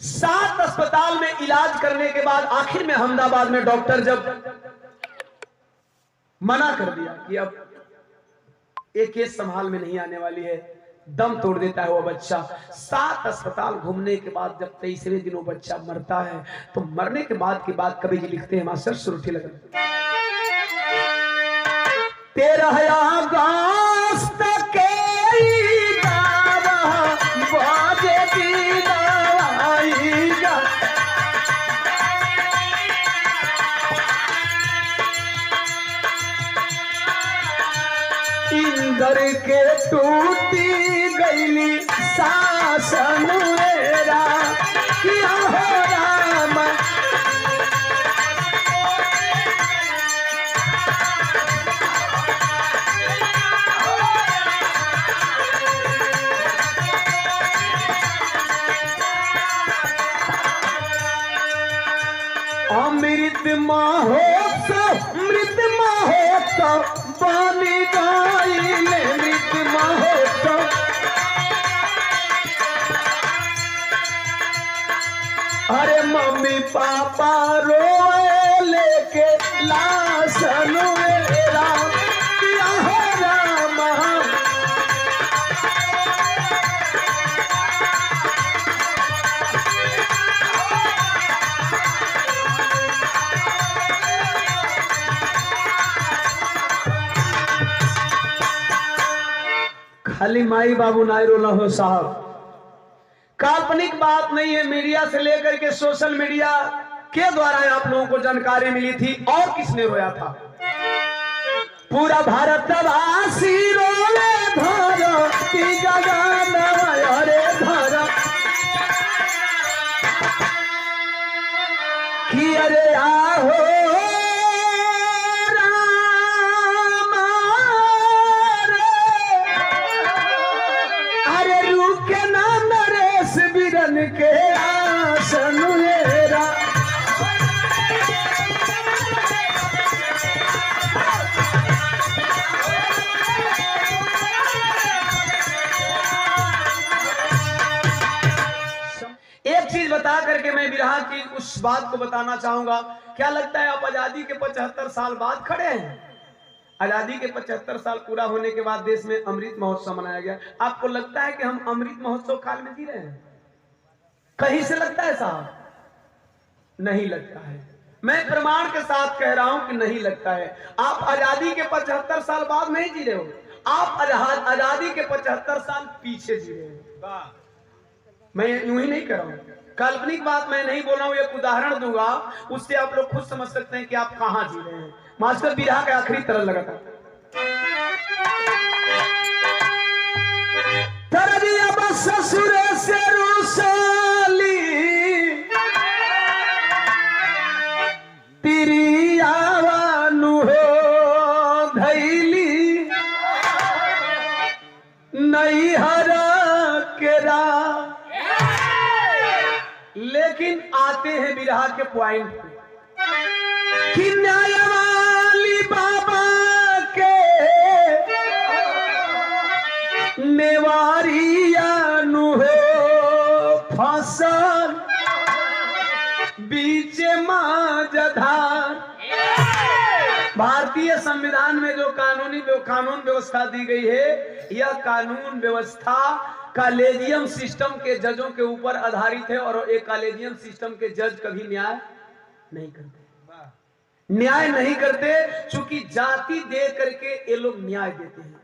7 अस्पताल में इलाज करने के बाद आखिर में अहमदाबाद में डॉक्टर जब मना कर दिया कि अब एक केस संभाल में नहीं आने वाली है, दम तोड़ देता है वो बच्चा। 7 अस्पताल घूमने के बाद जब 23वें दिन वो बच्चा मरता है, तो मरने के बाद की बात कवि जी लिखते हैं, मास्टर सुरुठि लगन 13 अगस्त के इंदर के टूटी गईली सासन मेरा किया हो राम। अमृत महोत्सव मृत महोत्सव बानी गाइले मृत महोत्सव। अरे मम्मी पापा रोए लेके लाशन मेरा किया हो राम। खाली माई बाबू नाई रोना हो साहब, काल्पनिक बात नहीं है। मीडिया से लेकर के सोशल मीडिया के द्वारा आप लोगों को जानकारी मिली थी। और किसने रोया था? पूरा भारतवासी रोवे धरती गगन अरे धरती कि अरे आहो के आसनुएरा एक चीज बता करके मैं बिरहा की उस बात को बताना चाहूंगा। क्या लगता है आप आजादी के 75 साल बाद खड़े हैं? आजादी के 75 साल पूरा होने के बाद देश में अमृत महोत्सव मनाया गया। आपको लगता है कि हम अमृत महोत्सव काल में जी रहे हैं? कहीं से लगता है साहब? नहीं लगता है। मैं प्रमाण के साथ कह रहा हूं कि नहीं लगता है। आप आजादी के 75 साल बाद नहीं जी रहे हो, आप आजादी के 75 साल पीछे जी रहे हो। मैं यूं ही नहीं कह रहा हूं, काल्पनिक बात मैं नहीं बोल रहा हूं। एक उदाहरण दूंगा, उससे आप लोग खुद समझ सकते हैं कि आप कहां जी रहे हैं। मास्टर बिरहा के आखिरी तरह लगा था ससुर से रूसली तेरी आवानु हो धैली नहीं हरा केरा। लेकिन आते हैं बिरहा के पॉइंट पे कि न्यायवाली बाबा के नेवारिया फसल बीच माजधार। भारतीय संविधान में जो कानून व्यवस्था दी गई है, यह कानून व्यवस्था कॉलेजियम सिस्टम के जजों के ऊपर आधारित है। और एक कॉलेजियम सिस्टम के जज कभी न्याय नहीं करते, चूंकि जाति दे करके ये लोग न्याय देते हैं।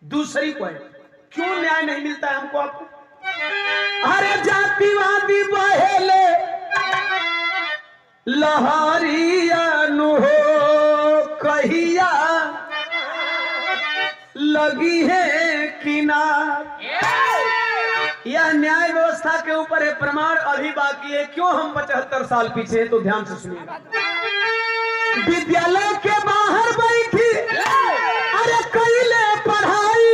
दूसरी पॉइंट, क्यों न्याय नहीं मिलता है हमको? आपको अरे जातिवादी बहेले लहरिया नु हो कहिया लगी है किनार। यह न्याय व्यवस्था के ऊपर है। प्रमाण अभी बाकी है। क्यों हम 75 साल पीछे हैं? तो ध्यान से सुनिएगा। विद्यालय के बाहर बैठी अरे कैले पढ़ाई,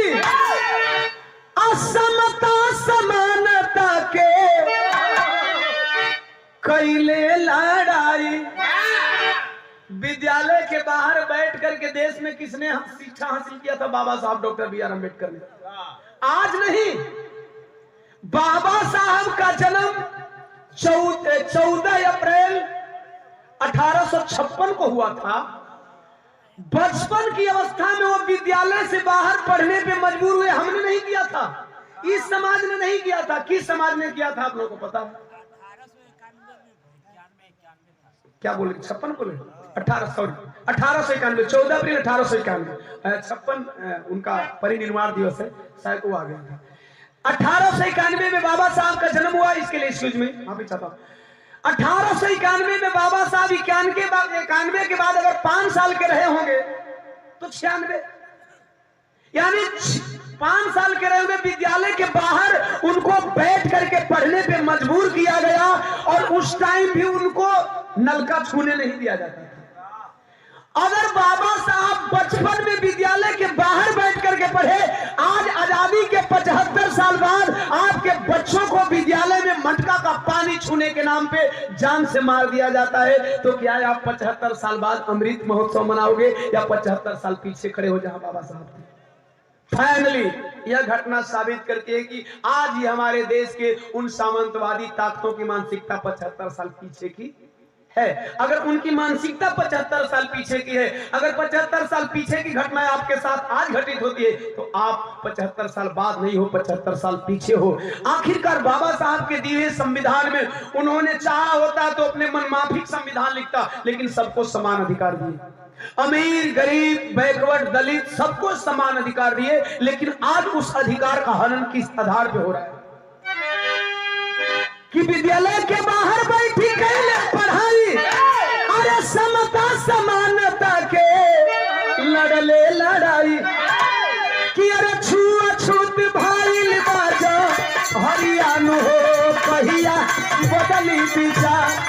असमता समानता के कैले लड़ाई। विद्यालय के बाहर बैठ करके देश में किसने शिक्षा हासिल किया था? बाबा साहब डॉक्टर बी आर अम्बेडकर ने। आज नहीं, बाबा साहब का जन्म 14 अप्रैल 1856 को हुआ था। बचपन की अवस्था में वो विद्यालय से बाहर पढ़ने पे मजबूर हुए। हमने नहीं किया था, इस समाज ने नहीं किया था। किस समाज ने किया था आप लोगों को पता है? क्या बोले? 56 बोले? 1891, 14 अप्रैल 1891। 56 उनका परिनिर्वाण दिवस है, शायद वो आ गया था। 1891 में बाबा साहब का जन्म हुआ। इसके लिए एक्सक्यूज मी, माफी चाहता हूँ। 1891 में बाबा साहब 91 के बाद अगर 5 साल के रहे होंगे तो 96, यानी 5 साल के रहे होंगे। विद्यालय के बाहर उनको बैठ करके पढ़ने पे मजबूर किया गया। और उस टाइम भी उनको नलका छूने नहीं दिया जाता था। अगर बाबा साहब बचपन में विद्यालय के बाहर बैठ करके पढ़े, आज आजादी के 75 साल बाद आपके बच्चों को विद्यालय में मटका का पानी छूने के नाम पे जान से मार दिया जाता है, तो क्या आप 75 साल बाद अमृत महोत्सव मनाओगे या 75 साल पीछे खड़े हो जहां बाबा साहब थे? फाइनली यह घटना साबित करती है कि आज ही हमारे देश के उन सामंतवादी ताकतों की मानसिकता 75 साल पीछे की है। अगर उनकी मानसिकता 75 साल पीछे की है, अगर 75 साल पीछे की घटनाएं आपके साथ आज घटित होती है, तो आप 75 साल बाद नहीं हो, 75 साल पीछे हो। आखिरकार बाबा साहब के दिए संविधान में उन्होंने चाहा होता तो अपने मनमाफिक संविधान लिखता, लेकिन सबको समान अधिकार दिए। अमीर, गरीब, बैकवर्ड, दलित सबको समान अधिकार दिए, लेकिन आज उस अधिकार का हनन किस आधार पे हो रहा है कि विद्यालय के बाहर बैठी कैले पढ़ाई, अरे समता समानता के लड़ले लड़ाई, कि अरे छुआछूत भाईल बाजा हरियाणु हो कहिया बदली विचार।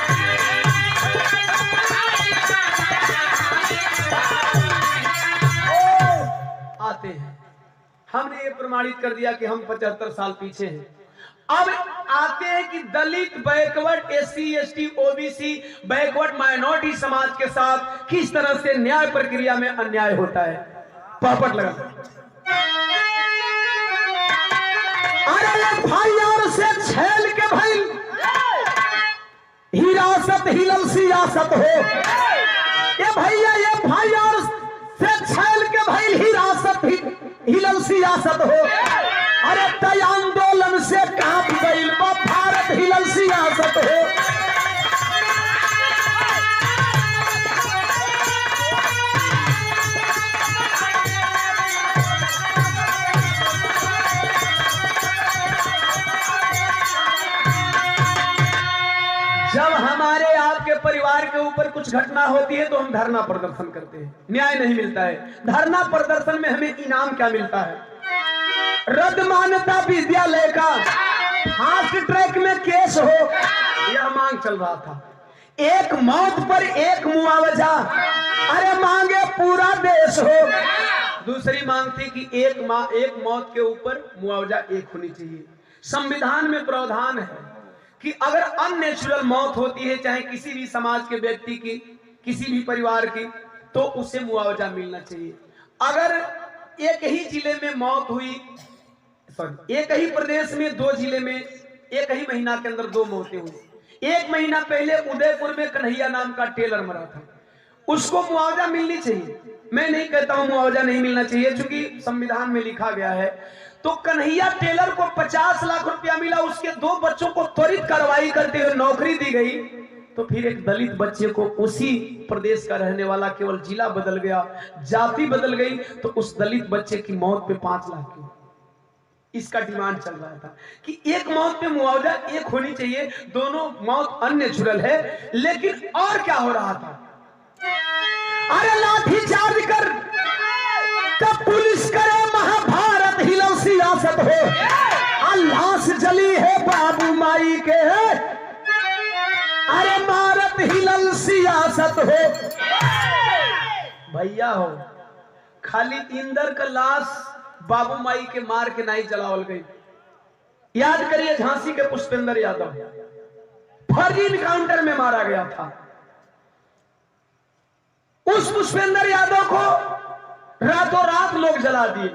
आते हैं, हमने ये प्रमाणित कर दिया कि हम 75 साल पीछे हैं। अब आते हैं कि Dalit, backward, SC, ST, OBC, backward minority समाज के साथ किस तरह से न्याय प्रक्रिया में अन्याय होता है। पापट लगा, अरे भाई और से छेल के भाई हिरासत हिलल सियासत हो, ये भैया ये भाई और से छेल के भाई हिरासत हिलल सियासत हो। अरे तय आंदोलन से कांप गई भारत हिलल सियासत हो। जब हमारे आपके परिवार के ऊपर कुछ घटना होती है तो हम धरना प्रदर्शन करते हैं, न्याय नहीं मिलता है। धरना प्रदर्शन में हमें इनाम क्या मिलता है? रद्द मान्यता विद्यालय का, फास्ट ट्रैक में केस हो, यह मांग चल रहा था। एक मौत पर एक मुआवजा, अरे मांगे पूरा देश हो। दूसरी मांग थी कि एक मौत के ऊपर मुआवजा एक होनी चाहिए। संविधान में प्रावधान है कि अगर अननेचुरल मौत होती है, चाहे किसी भी समाज के व्यक्ति की, किसी भी परिवार की, तो उसे मुआवजा मिलना चाहिए। अगर एक ही जिले में मौत हुई, एक ही प्रदेश में 2 जिले में एक ही महीना के अंदर 2 मौतें हुई। 1 महीना पहले उदयपुर में कन्हैया नाम का टेलर मरा था, उसको मुआवजा मिलनी चाहिए। मैं नहीं कहता हूं मुआवजा नहीं मिलना चाहिए, क्योंकि संविधान में लिखा गया है। तो कन्हैया टेलर को 50 लाख रुपया मिला, उसके 2 बच्चों को त्वरित कार्रवाई करते हुए नौकरी दी गई। तो फिर एक दलित बच्चे को, उसी प्रदेश का रहने वाला, केवल जिला बदल गया, जाति बदल गई, तो उस दलित बच्चे की मौत पे 5 लाख की इसका डिमांड चल रहा था कि एक मौत पे मुआवजा एक होनी चाहिए। दोनों मौत अननेचुरल है, लेकिन और क्या हो रहा था? अरे लाठी चार्ज कर कब पुलिस करे महाभारत हिलल सियासत हो। लाश जली है बाबू माई के, अरे मारत हिलल सियासत हो। भैया हो, खाली इंदर का लाश बाबू माई के मार के नहीं जलावल गई। याद करिए झांसी के पुष्पेंद्र यादव फर्जी इनकाउंटर में मारा गया था। उस पुष्पेंद्र यादव को रातों रात लोग जला दिए।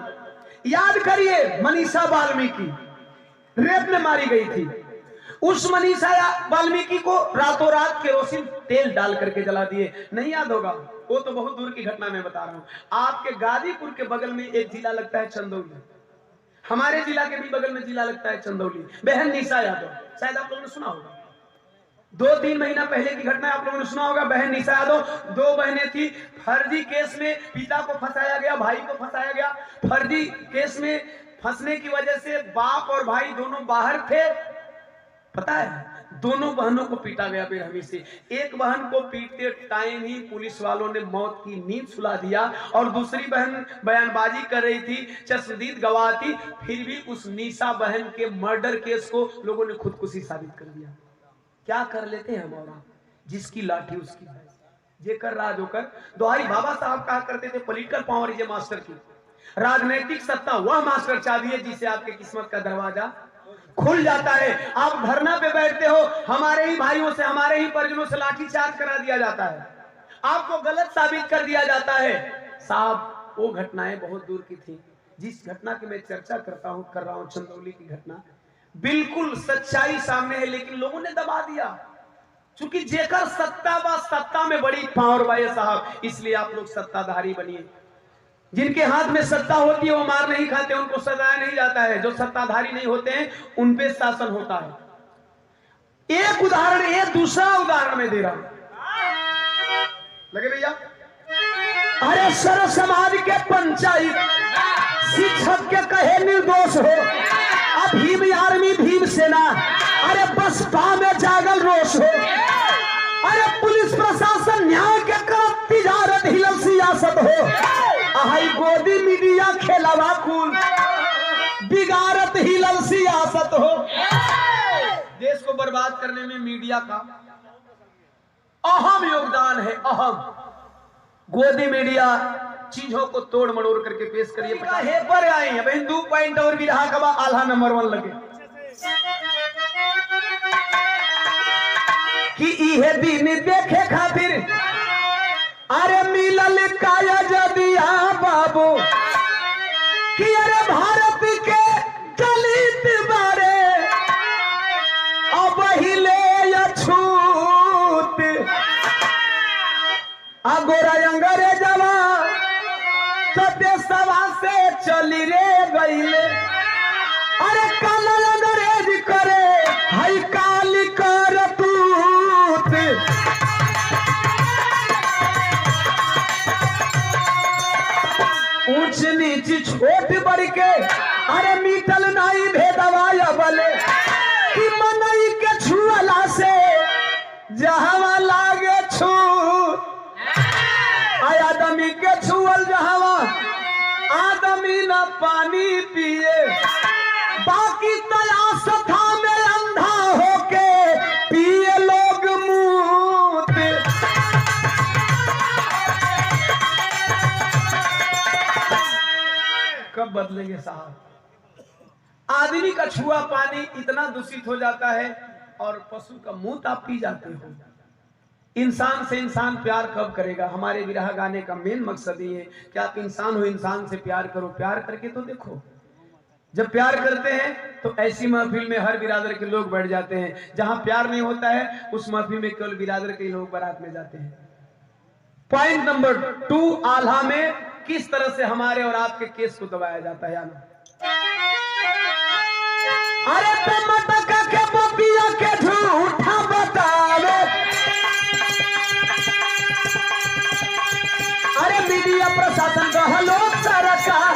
याद करिए मनीषा वाल्मीकि रेप में मारी गई थी, उस मनीषा वाल्मीकि को रातों रात केरोसिन तेल डाल करके जला दिए। नहीं याद होगा? वो तो बहुत दूर की घटना मैं बता रहा हूं। आपके गाजीपुर के बगल में एक जिला लगता है चंदौली, हमारे जिला के भी बगल में जिला लगता है चंदौली। बहन निशा यादव, शायद आप लोगों ने सुना होगा, 2-3 महीना पहले की घटना आप लोगों ने सुना होगा। बहन निशा यादव, 2 बहनें थी, फर्जी केस में पिता को फंसाया गया, भाई को फंसाया गया। फर्जी केस में फंसने की वजह से बाप और भाई दोनों बाहर थे। पता है, दोनों बहनों को पीटा गया बेरहमी से। एक बहन को पीटते टाइम ही पुलिस वालों ने मौत की नींद सुला दिया, और दूसरी बहन बयानबाजी कर रही थी, चश्मदीद गवाह थी, फिर भी उस निशा बहन के मर्डर केस को लोगों ने खुदकुशी साबित कर दिया। क्या कर लेते हैं हम और आप? जिसकी लाठी उसकी भैंस, जेकर राज होकर। दोहाई बाबा साहब कहा करते थे, political power is a master की, राजनीतिक सत्ता वह मास्टर चाबी है जिससे आपके किस्मत का दरवाजा खुल जाता है। आप धरना पे बैठते हो, हमारे ही भाइयों से, हमारे ही परिजनों से लाठीचार्ज करा दिया जाता है, आपको गलत साबित कर दिया जाता है। साहब, वो घटनाएं बहुत दूर की थी। जिस घटना की मैं चर्चा कर रहा हूं, चंदौली की घटना, बिल्कुल सच्चाई सामने है, लेकिन लोगों ने दबा दिया। क्योंकि जेकर सत्ता बा सत्ता में बड़ी पावर बा ये साहब, इसलिए आप लोग सत्ताधारी बनिए। जिनके हाथ में सत्ता होती है वो मार नहीं खाते, उनको सजाया नहीं जाता है। जो सत्ताधारी नहीं होते हैं उन पे शासन होता है। एक उदाहरण, एक दूसरा उदाहरण मैं दे रहा हूं, लगे भैया। अरे सर समाज के पंचायत शिक्षक के कहे निर्दोष हो, अब भीम आर्मी भीम सेना, अरे बसपा में जागल रोष हो, अरे पुलिस प्रशासन न्याय के करत तिजारत हिलल सियासत हो, आई गोदी मीडिया खेलवा कुल बिगाड़त हिलल सियासत हो। देश को बर्बाद करने में मीडिया का अहम योगदान है, अहम। गोदी मीडिया चीजों को तोड़ मड़ोड़ करके पेश करिए। पर आए हैं भाई 2 पॉइंट और भी रहा कबा आल्हा नंबर 1 लगे कि इहे दिन देखे खातिर अरे मिलल काया जदिया बाबू कि अरे भारत के दलित बारे अब हिले अछूत अगोरा अंग्रेजवा सत्य सभा से चली रे गईले, अरे काला अंग्रेज करे हई काली करतूत। ऊंच नीच छोट बड़ के अरे मीटल नहीं भेदवा बले कि मनई के छुअला से जहां लागे छू, आदमी के छुअल जहां आदमी न पानी पिए, बाकी तलाशथा में अंधा होके पिए लोग मूत। कब बदलेंगे साहब? आदमी का छुआ पानी इतना दूषित हो जाता है और पशु का मुंह आप पी जाते हो। इंसान से इंसान प्यार कब करेगा? हमारे विरह गाने का मेन मकसद ये है कि आप इंसान हो, इंसान से प्यार करो। प्यार करके तो देखो, जब प्यार करते हैं तो ऐसी महफिल में हर बिरादर के लोग बैठ जाते हैं। जहां प्यार नहीं होता है उस महफिल में केवल बिरादर के लोग बारात में जाते हैं। पॉइंट नंबर 2, आल्हा में किस तरह से हमारे और आपके केस को दबाया जाता है। अरे टमाटर के पपिया के झूठा बतावे, अरे मीडिया प्रशासन का हलो सरकार।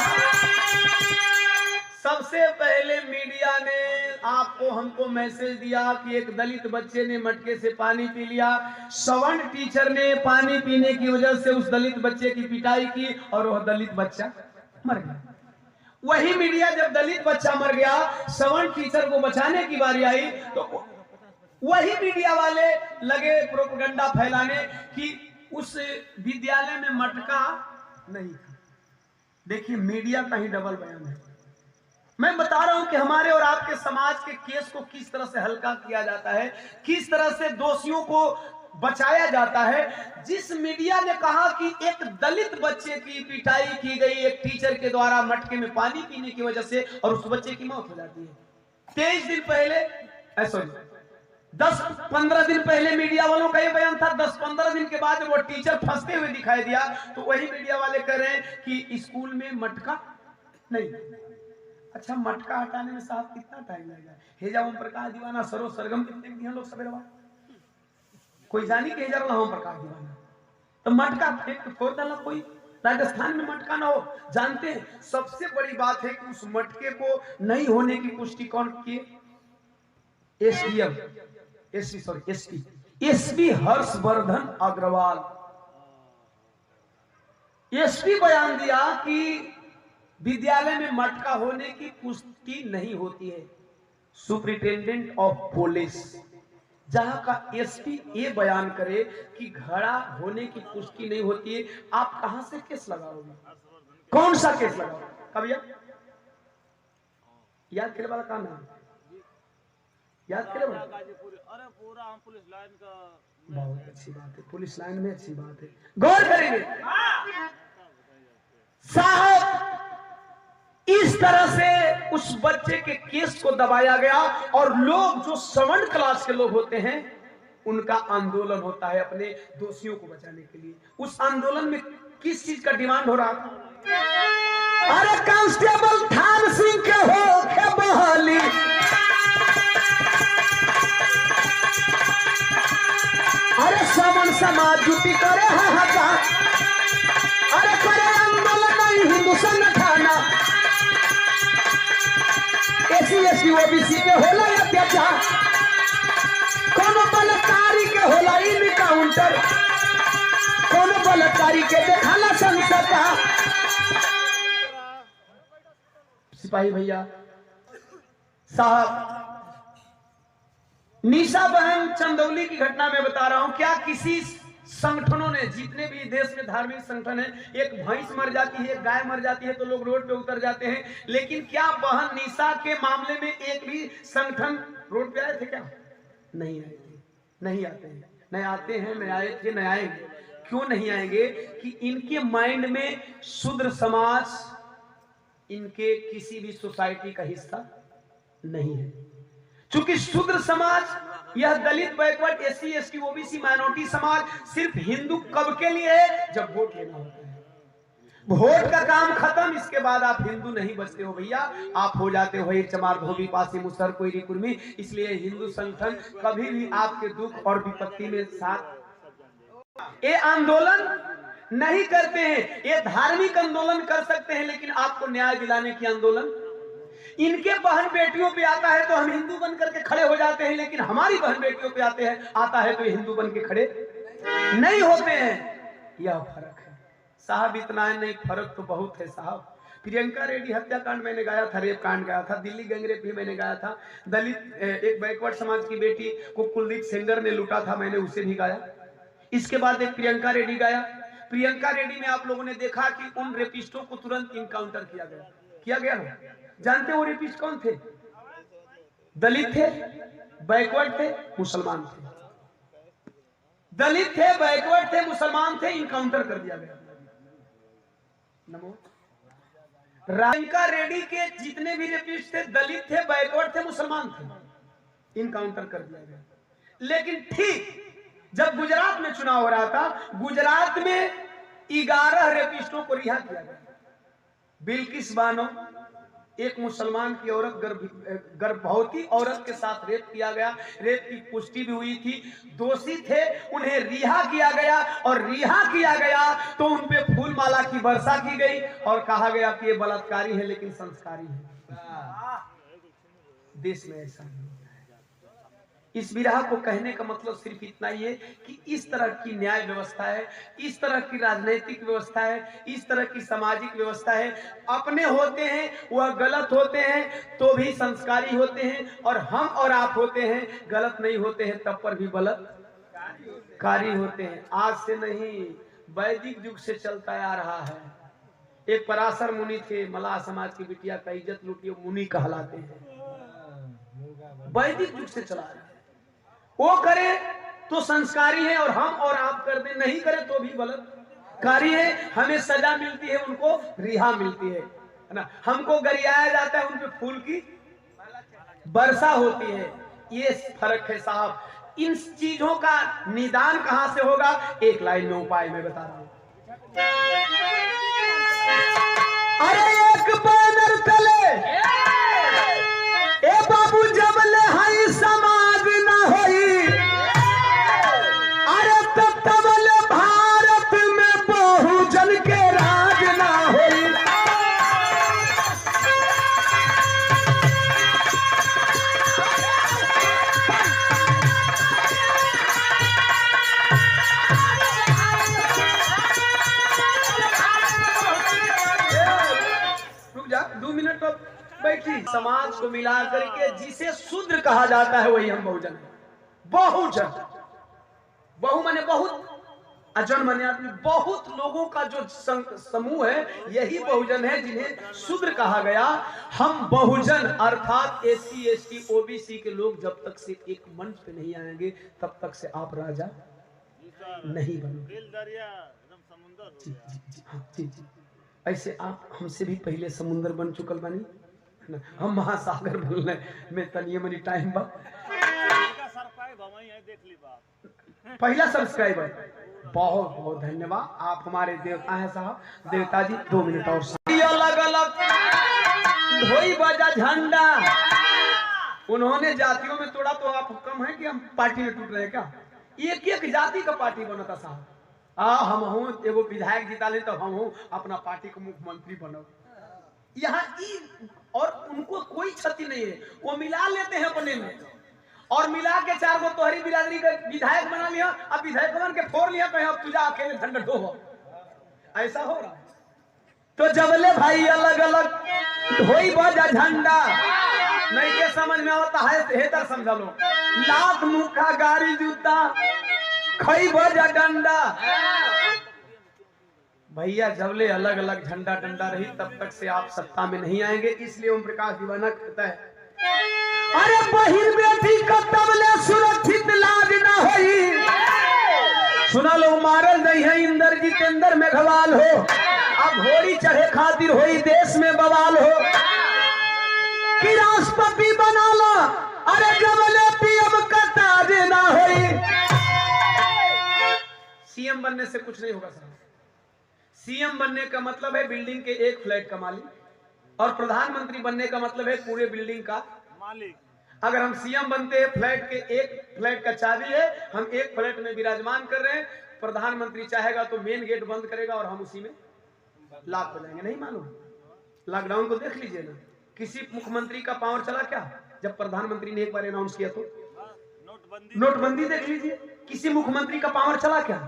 सबसे पहले मीडिया ने आपको हमको मैसेज दिया कि एक दलित बच्चे ने मटके से पानी पी लिया, सवर्ण टीचर ने पानी पीने की वजह से उस दलित बच्चे की पिटाई की और वह दलित बच्चा मर गया। वही मीडिया जब दलित बच्चा मर गया, सवर्ण टीचर को बचाने की बारी आई तो वही मीडिया वाले लगे प्रोपेगेंडा फैलाने कि उस विद्यालय में मटका नहीं था। देखिए मीडिया का ही डबल बयान है। मैं बता रहा हूं कि हमारे और आपके समाज के केस को किस तरह से हल्का किया जाता है, किस तरह से दोषियों को बचाया जाता है। जिस मीडिया ने कहा कि एक दलित बच्चे की पिटाई की गई एक टीचर के द्वारा मटके में पानी पीने की वजह से और उस बच्चे की मौत हो जाती है। 23 दिन पहले, सॉरी 10-15 दिन पहले मीडिया वालों का ये बयान था। 10-15 दिन के बाद वो टीचर फंसते हुए दिखाई दिया तो वही मीडिया वाले कह रहे हैं कि स्कूल में मटका नहीं। अच्छा, मटका हटाने में साहब कितना टाइम लगेगा? हेजा ओम प्रकाश दीवाना सरो सरगम कितने दिए लोग सवेरे कोई जानी कि हेजा ओम प्रकाश दीवाना तो मटका फेंक फोड़ डाला। कोई राजस्थान में मटका ना हो, जानते हैं सबसे बड़ी बात है कि उस मटके को नहीं होने की पुष्टि कौन किए? एसपी हर्षवर्धन अग्रवाल। एसपी बयान दिया कि विद्यालय में मटका होने की पुष्टि नहीं होती है। सुप्रिंटेंडेंट ऑफ पुलिस जहां का एसपी ये बयान करे कि घड़ा होने की पुष्टि नहीं होती है, आप कहां से केस लगाओगे? कौन सा केस लगाओगे? कब याद करे वाला काम है, याद करे वाला। अरे पूरा हम पुलिस लाइन का बहुत अच्छी बात है, पुलिस लाइन में अच्छी बात है, गौर करेंगे साहब। इस तरह से उस बच्चे के केस को दबाया गया और लोग जो सवर्ण क्लास के लोग होते हैं उनका आंदोलन होता है अपने दोषियों को बचाने के लिए। उस आंदोलन में किस चीज का डिमांड हो रहा था? अरे कांस्टेबल थान सिंह के हो के बहाली, अरे समन समाज जुटी करे हाहाकार, अरे करे आंदोलन नहीं हिंदू संगठन, SC OBC के होला अत्याचार, कोनो बलात्कारी के होला इनकाउंटर, कोनो बलात्कारी के देखाला संसद। सिपाही भैया साहब, निशा बहन चंदौली की घटना में बता रहा हूं। क्या किसी संगठनों ने, जितने भी देश में धार्मिक संगठन है, एक भैंस मर जाती है, एक गाय मर जाती है तो लोग रोड पे उतर जाते हैं, लेकिन क्या बहन निशा के मामले में एक भी संगठन रोड पे आए थे? क्या नहीं आए थे, नहीं आते हैं, नहीं आते हैं, नहीं आए थे, नहीं आएंगे। क्यों नहीं आएंगे? कि इनके माइंड में शूद्र समाज इनके किसी भी सोसाइटी का हिस्सा नहीं है। चूंकि शूद्र समाज, यह Dalit, backward, SC ST OBC minority समाज सिर्फ हिंदू कब के लिए है? जब वोट लेना होता है। वोट का काम खत्म, इसके बाद आप हिंदू नहीं बचते हो भैया, आप हो जाते हो एक चमार, धोबी, पासी, मुसर, कोयरी, कुर्मी। इसलिए हिंदू संगठन कभी भी आपके दुख और विपत्ति में साथ। ये आंदोलन नहीं करते हैं, ये धार्मिक आंदोलन कर सकते हैं, लेकिन आपको न्याय दिलाने की आंदोलन इनके बहन बेटियों पे आता है तो हम हिंदू बन करके खड़े हो जाते हैं, लेकिन हमारी बहन बेटियों पे आता है तो हिंदू बन के खड़े नहीं होते हैं। यह फर्क है साहब, इतना है नहीं, फर्क तो बहुत है साहब। प्रियंका रेड्डी हत्याकांड मैंने गाया था, रेप कांड गाया था, दिल्ली गैंगरेप भी मैंने गाया था, दलित एक बैकवर्ड समाज की बेटी को कुलदीप सेंगर ने लूटा था, मैंने उसे भी गाया। इसके बाद एक प्रियंका रेड्डी गाया। प्रियंका रेड्डी में आप लोगों ने देखा कि उन रेपिस्टों को तुरंत इनकाउंटर किया गया ना। जानते हो रेपिस्ट कौन थे? दलित थे, बैकवर्ड थे, मुसलमान थे। दलित थे, बैकवर्ड थे, मुसलमान थे, इनकाउंटर कर दिया गया। नमो। प्रियंका रेड्डी के जितने भी रेपिस्ट थे, दलित थे, बैकवर्ड थे, मुसलमान थे, इनकाउंटर कर दिया गया। लेकिन ठीक जब गुजरात में चुनाव हो रहा था, गुजरात में 11 रेपिस्टों को रिहा किया गया। बिल्किस बानो, एक मुसलमान की औरत, गर्भवती औरत के साथ रेप किया गया, रेप की पुष्टि भी हुई थी, दोषी थे, उन्हें रिहा किया गया। और रिहा किया गया तो उन पे फूल माला की वर्षा की गई और कहा गया कि ये बलात्कारी है लेकिन संस्कारी है। देश में ऐसा नहीं। इस विरह को कहने का मतलब सिर्फ इतना ही है कि इस तरह की न्याय व्यवस्था है, इस तरह की राजनीतिक व्यवस्था है, इस तरह की सामाजिक व्यवस्था है। अपने होते हैं वह गलत होते हैं तो भी संस्कारी होते हैं, और हम और आप होते हैं गलत नहीं होते हैं तब पर भी बलात्कारी होते हैं। आज से नहीं, वैदिक युग से चलता आ रहा है। एक पराशर मुनि थे, मलाह समाज की बिटिया का इज्जत लूटी, मुनि कहलाते हैं। वैदिक युग से चला रहा है। वो करे तो संस्कारी है और हम और आप कर दे, नहीं करे तो भी बलात्कारी है। हमें सजा मिलती है, उनको रिहा मिलती है ना। हमको गरियाया जाता है, उनपे फूल की वर्षा होती है। ये फर्क है साहब। इन चीजों का निदान कहां से होगा? एक लाइन में उपाय मैं बता रहा हूं। अरे एक बैनर तले ए बाबू जब ले हाई समाज ना होई, अरे तब ले भारत में बहुजन के राज ना होई। रुक जा 2 मिनट तो बैठी। समाज को मिला करके जिसे शूद्र कहा जाता है वही हम बहुजन है। बहुजन, बहु माने बहुत, अजन माने आदमी। बहुत लोगों का जो समूह है यही बहुजन है, जिन्हें शूद्र कहा गया। हम बहुजन अर्थात SC ST OBC के लोग जब तक से एक मंच पे नहीं आएंगे तब तक से आप राजा नहीं बनोगे। जी जी जी हाँ जी जी। ऐसे आप हमसे भी पहले समुंदर बन चुकल बानी, हम महासागर बनने में तनिए मनी टाइम बा। देख ली बात। पहला सब्सक्राइबर, बहुत बहुत धन्यवाद। आप हमारे देवता हैं साहब। देवता जी 2 मिनट और। अलग अलग ढोई बजा झंडा, उन्होंने जातियों में तोड़ा तो आप कम है कि हम पार्टी में टूट रहे हैं क्या? एक एक जाति का पार्टी बना था साहब। हम हूँ एगो विधायक जीता ले तो हम हूँ अपना पार्टी को मुख्यमंत्री बनो। यहाँ और उनको कोई क्षति नहीं है, वो मिला लेते हैं अपने में और मिला के 4 गो तोहरी बिरादरी का विधायक बना लिया। अब विधायक बन के फोड़ लिया कहीं, अब तुझा अकेले झंडा ढो, ऐसा हो रहा है। तो जबले भाई अलग अलग ढोई बजा झंडा नहीं के समझ में आता है हेतर समझ लो। लात मुखा गाड़ी जूता खई बजा डंडा। भैया जबले अलग अलग झंडा डंडा रही तब तक से आप सत्ता में नहीं आएंगे। इसलिए ओम प्रकाश दीवाना कहता है, अरे बहिर बेटी का तबले सुरक्षित लाज ना होई। सुना लो मारल नहीं है इंदर जितेंद्र मेघवाल हो, अब घोड़ी चढ़े खातिर होई देश में बवाल हो कि राष्ट्रपति बना लो, अरे जबले पीएम का ताज ना होई। सीएम बनने से कुछ नहीं होगा साहब। सीएम बनने का मतलब है बिल्डिंग के एक फ्लैट का मालिक, और प्रधानमंत्री बनने का मतलब है पूरे बिल्डिंग का मालिक। अगर हम सीएम बनते हैं, फ्लैट के एक फ्लैट का चाबी है, हम एक फ्लैट में विराजमान कर रहे हैं, प्रधानमंत्री चाहेगा तो मेन गेट बंद करेगा और हम उसी में लॉक हो जाएंगे। नहीं मालूम? लॉकडाउन को देख लीजिए ना, किसी मुख्यमंत्री का पावर चला क्या? जब प्रधानमंत्री ने एक बार अनाउंस किया तो नोटबंदी देख लीजिए, किसी मुख्यमंत्री का पावर चला क्या?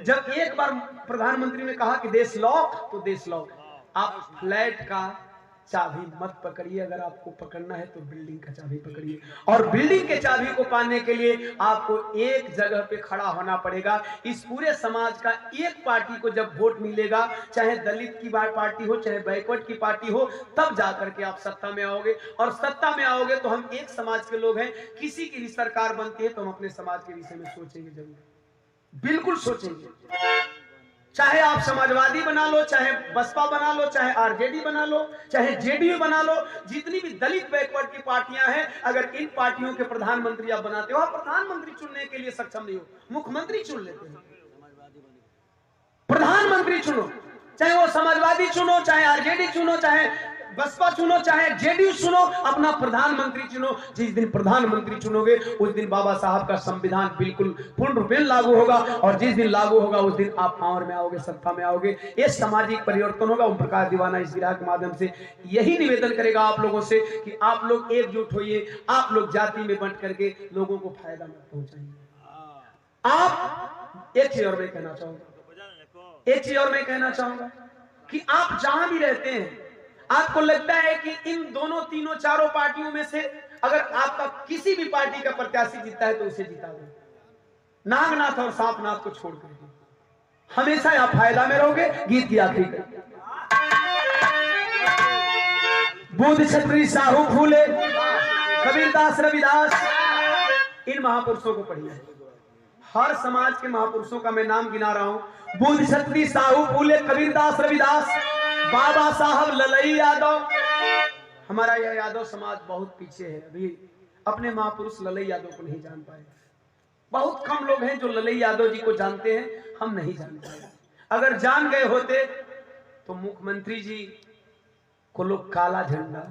जब एक बार प्रधानमंत्री ने कहा कि देश लॉक तो देश लॉक। आप फ्लैट का चाबी मत पकड़िए, अगर आपको पकड़ना है तो बिल्डिंग का चाबी पकड़िए। और बिल्डिंग के चाबी को पाने के लिए आपको एक जगह पे खड़ा होना पड़ेगा। इस पूरे समाज का एक पार्टी को जब वोट मिलेगा, चाहे दलित की पार्टी हो चाहे बैकवर्ड की पार्टी हो, तब जाकर के आप सत्ता में आओगे। और सत्ता में आओगे तो हम एक समाज के लोग हैं, किसी की भी सरकार बनती है तो हम अपने समाज के विषय में सोचेंगे, जरूर बिल्कुल सोचेंगे। चाहे आप समाजवादी बना लो, चाहे बसपा बना लो, चाहे आरजेडी बना लो, चाहे जेडीयू बना लो, जितनी भी दलित बैकवर्ड की पार्टियां हैं, अगर इन पार्टियों के प्रधानमंत्री आप बनाते हो, आप प्रधानमंत्री चुनने के लिए सक्षम नहीं हो, मुख्यमंत्री चुन लेते हैं। प्रधानमंत्री चुनो, चाहे वो समाजवादी चुनो, चाहे आरजेडी चुनो, चाहे बसपा चुनो, चाहे जेडीयू चुनो, अपना प्रधानमंत्री चुनो। जिस दिन प्रधानमंत्री चुनोगे उस दिन बाबा साहब का संविधान बिल्कुल पूर्ण रूप में लागू होगा, और जिस दिन लागू होगा उस दिन आप पावर में आओगे, सत्ता में आओगे। ये सामाजिक परिवर्तन होगा। ओम प्रकाश दीवाना इस विराग के माध्यम से यही निवेदन करेगा आप लोगों से कि आप लोग एकजुट होइए, आप लोग जाति में बंट करके लोगों को फायदा मत पहुंचाइए। आप एक चीज और मैं कहना चाहूंगा, कि आप जहां भी रहते हैं, आपको लगता है कि इन दोनों तीनों चारों पार्टियों में से अगर आपका किसी भी पार्टी का प्रत्याशी जीतता है तो उसे जिता दो। नागनाथ और सांपनाथ को छोड़ करके हमेशा आप फायदा में रहोगे। गीत की आखिरी बुद्ध छत्री साहू फूले कबीरदास रविदास, इन महापुरुषों को पढ़िए। हर समाज के महापुरुषों का मैं नाम गिना रहा हूं। बुद्ध छत्री साहू फूले कबीरदास रविदास, बाबा साहब ललई यादव। हमारा यह यादव समाज बहुत पीछे है, अभी अपने महापुरुष ललई यादव को नहीं जान पाए। बहुत कम लोग हैं जो ललई यादव जी को जानते हैं, हम नहीं जानते। अगर जान गए होते तो मुख्यमंत्री जी को लोग काला झंडा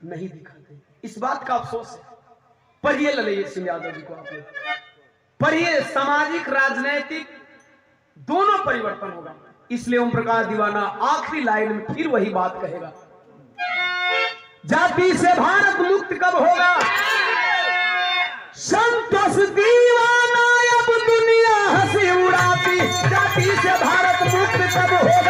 नहीं दिखाते। इस बात का अफसोस है। पढ़िए ललई सिंह यादव जी को, आप लोग पढ़िए। सामाजिक राजनीतिक दोनों परिवर्तन होगा। इसलिए ओम प्रकाश दीवाना आखिरी लाइन में फिर वही बात कहेगा, जाति से भारत मुक्त कब होगा? संतोष दीवाना अब दुनिया हंसी उड़ाती, जाति से भारत मुक्त कब होगा?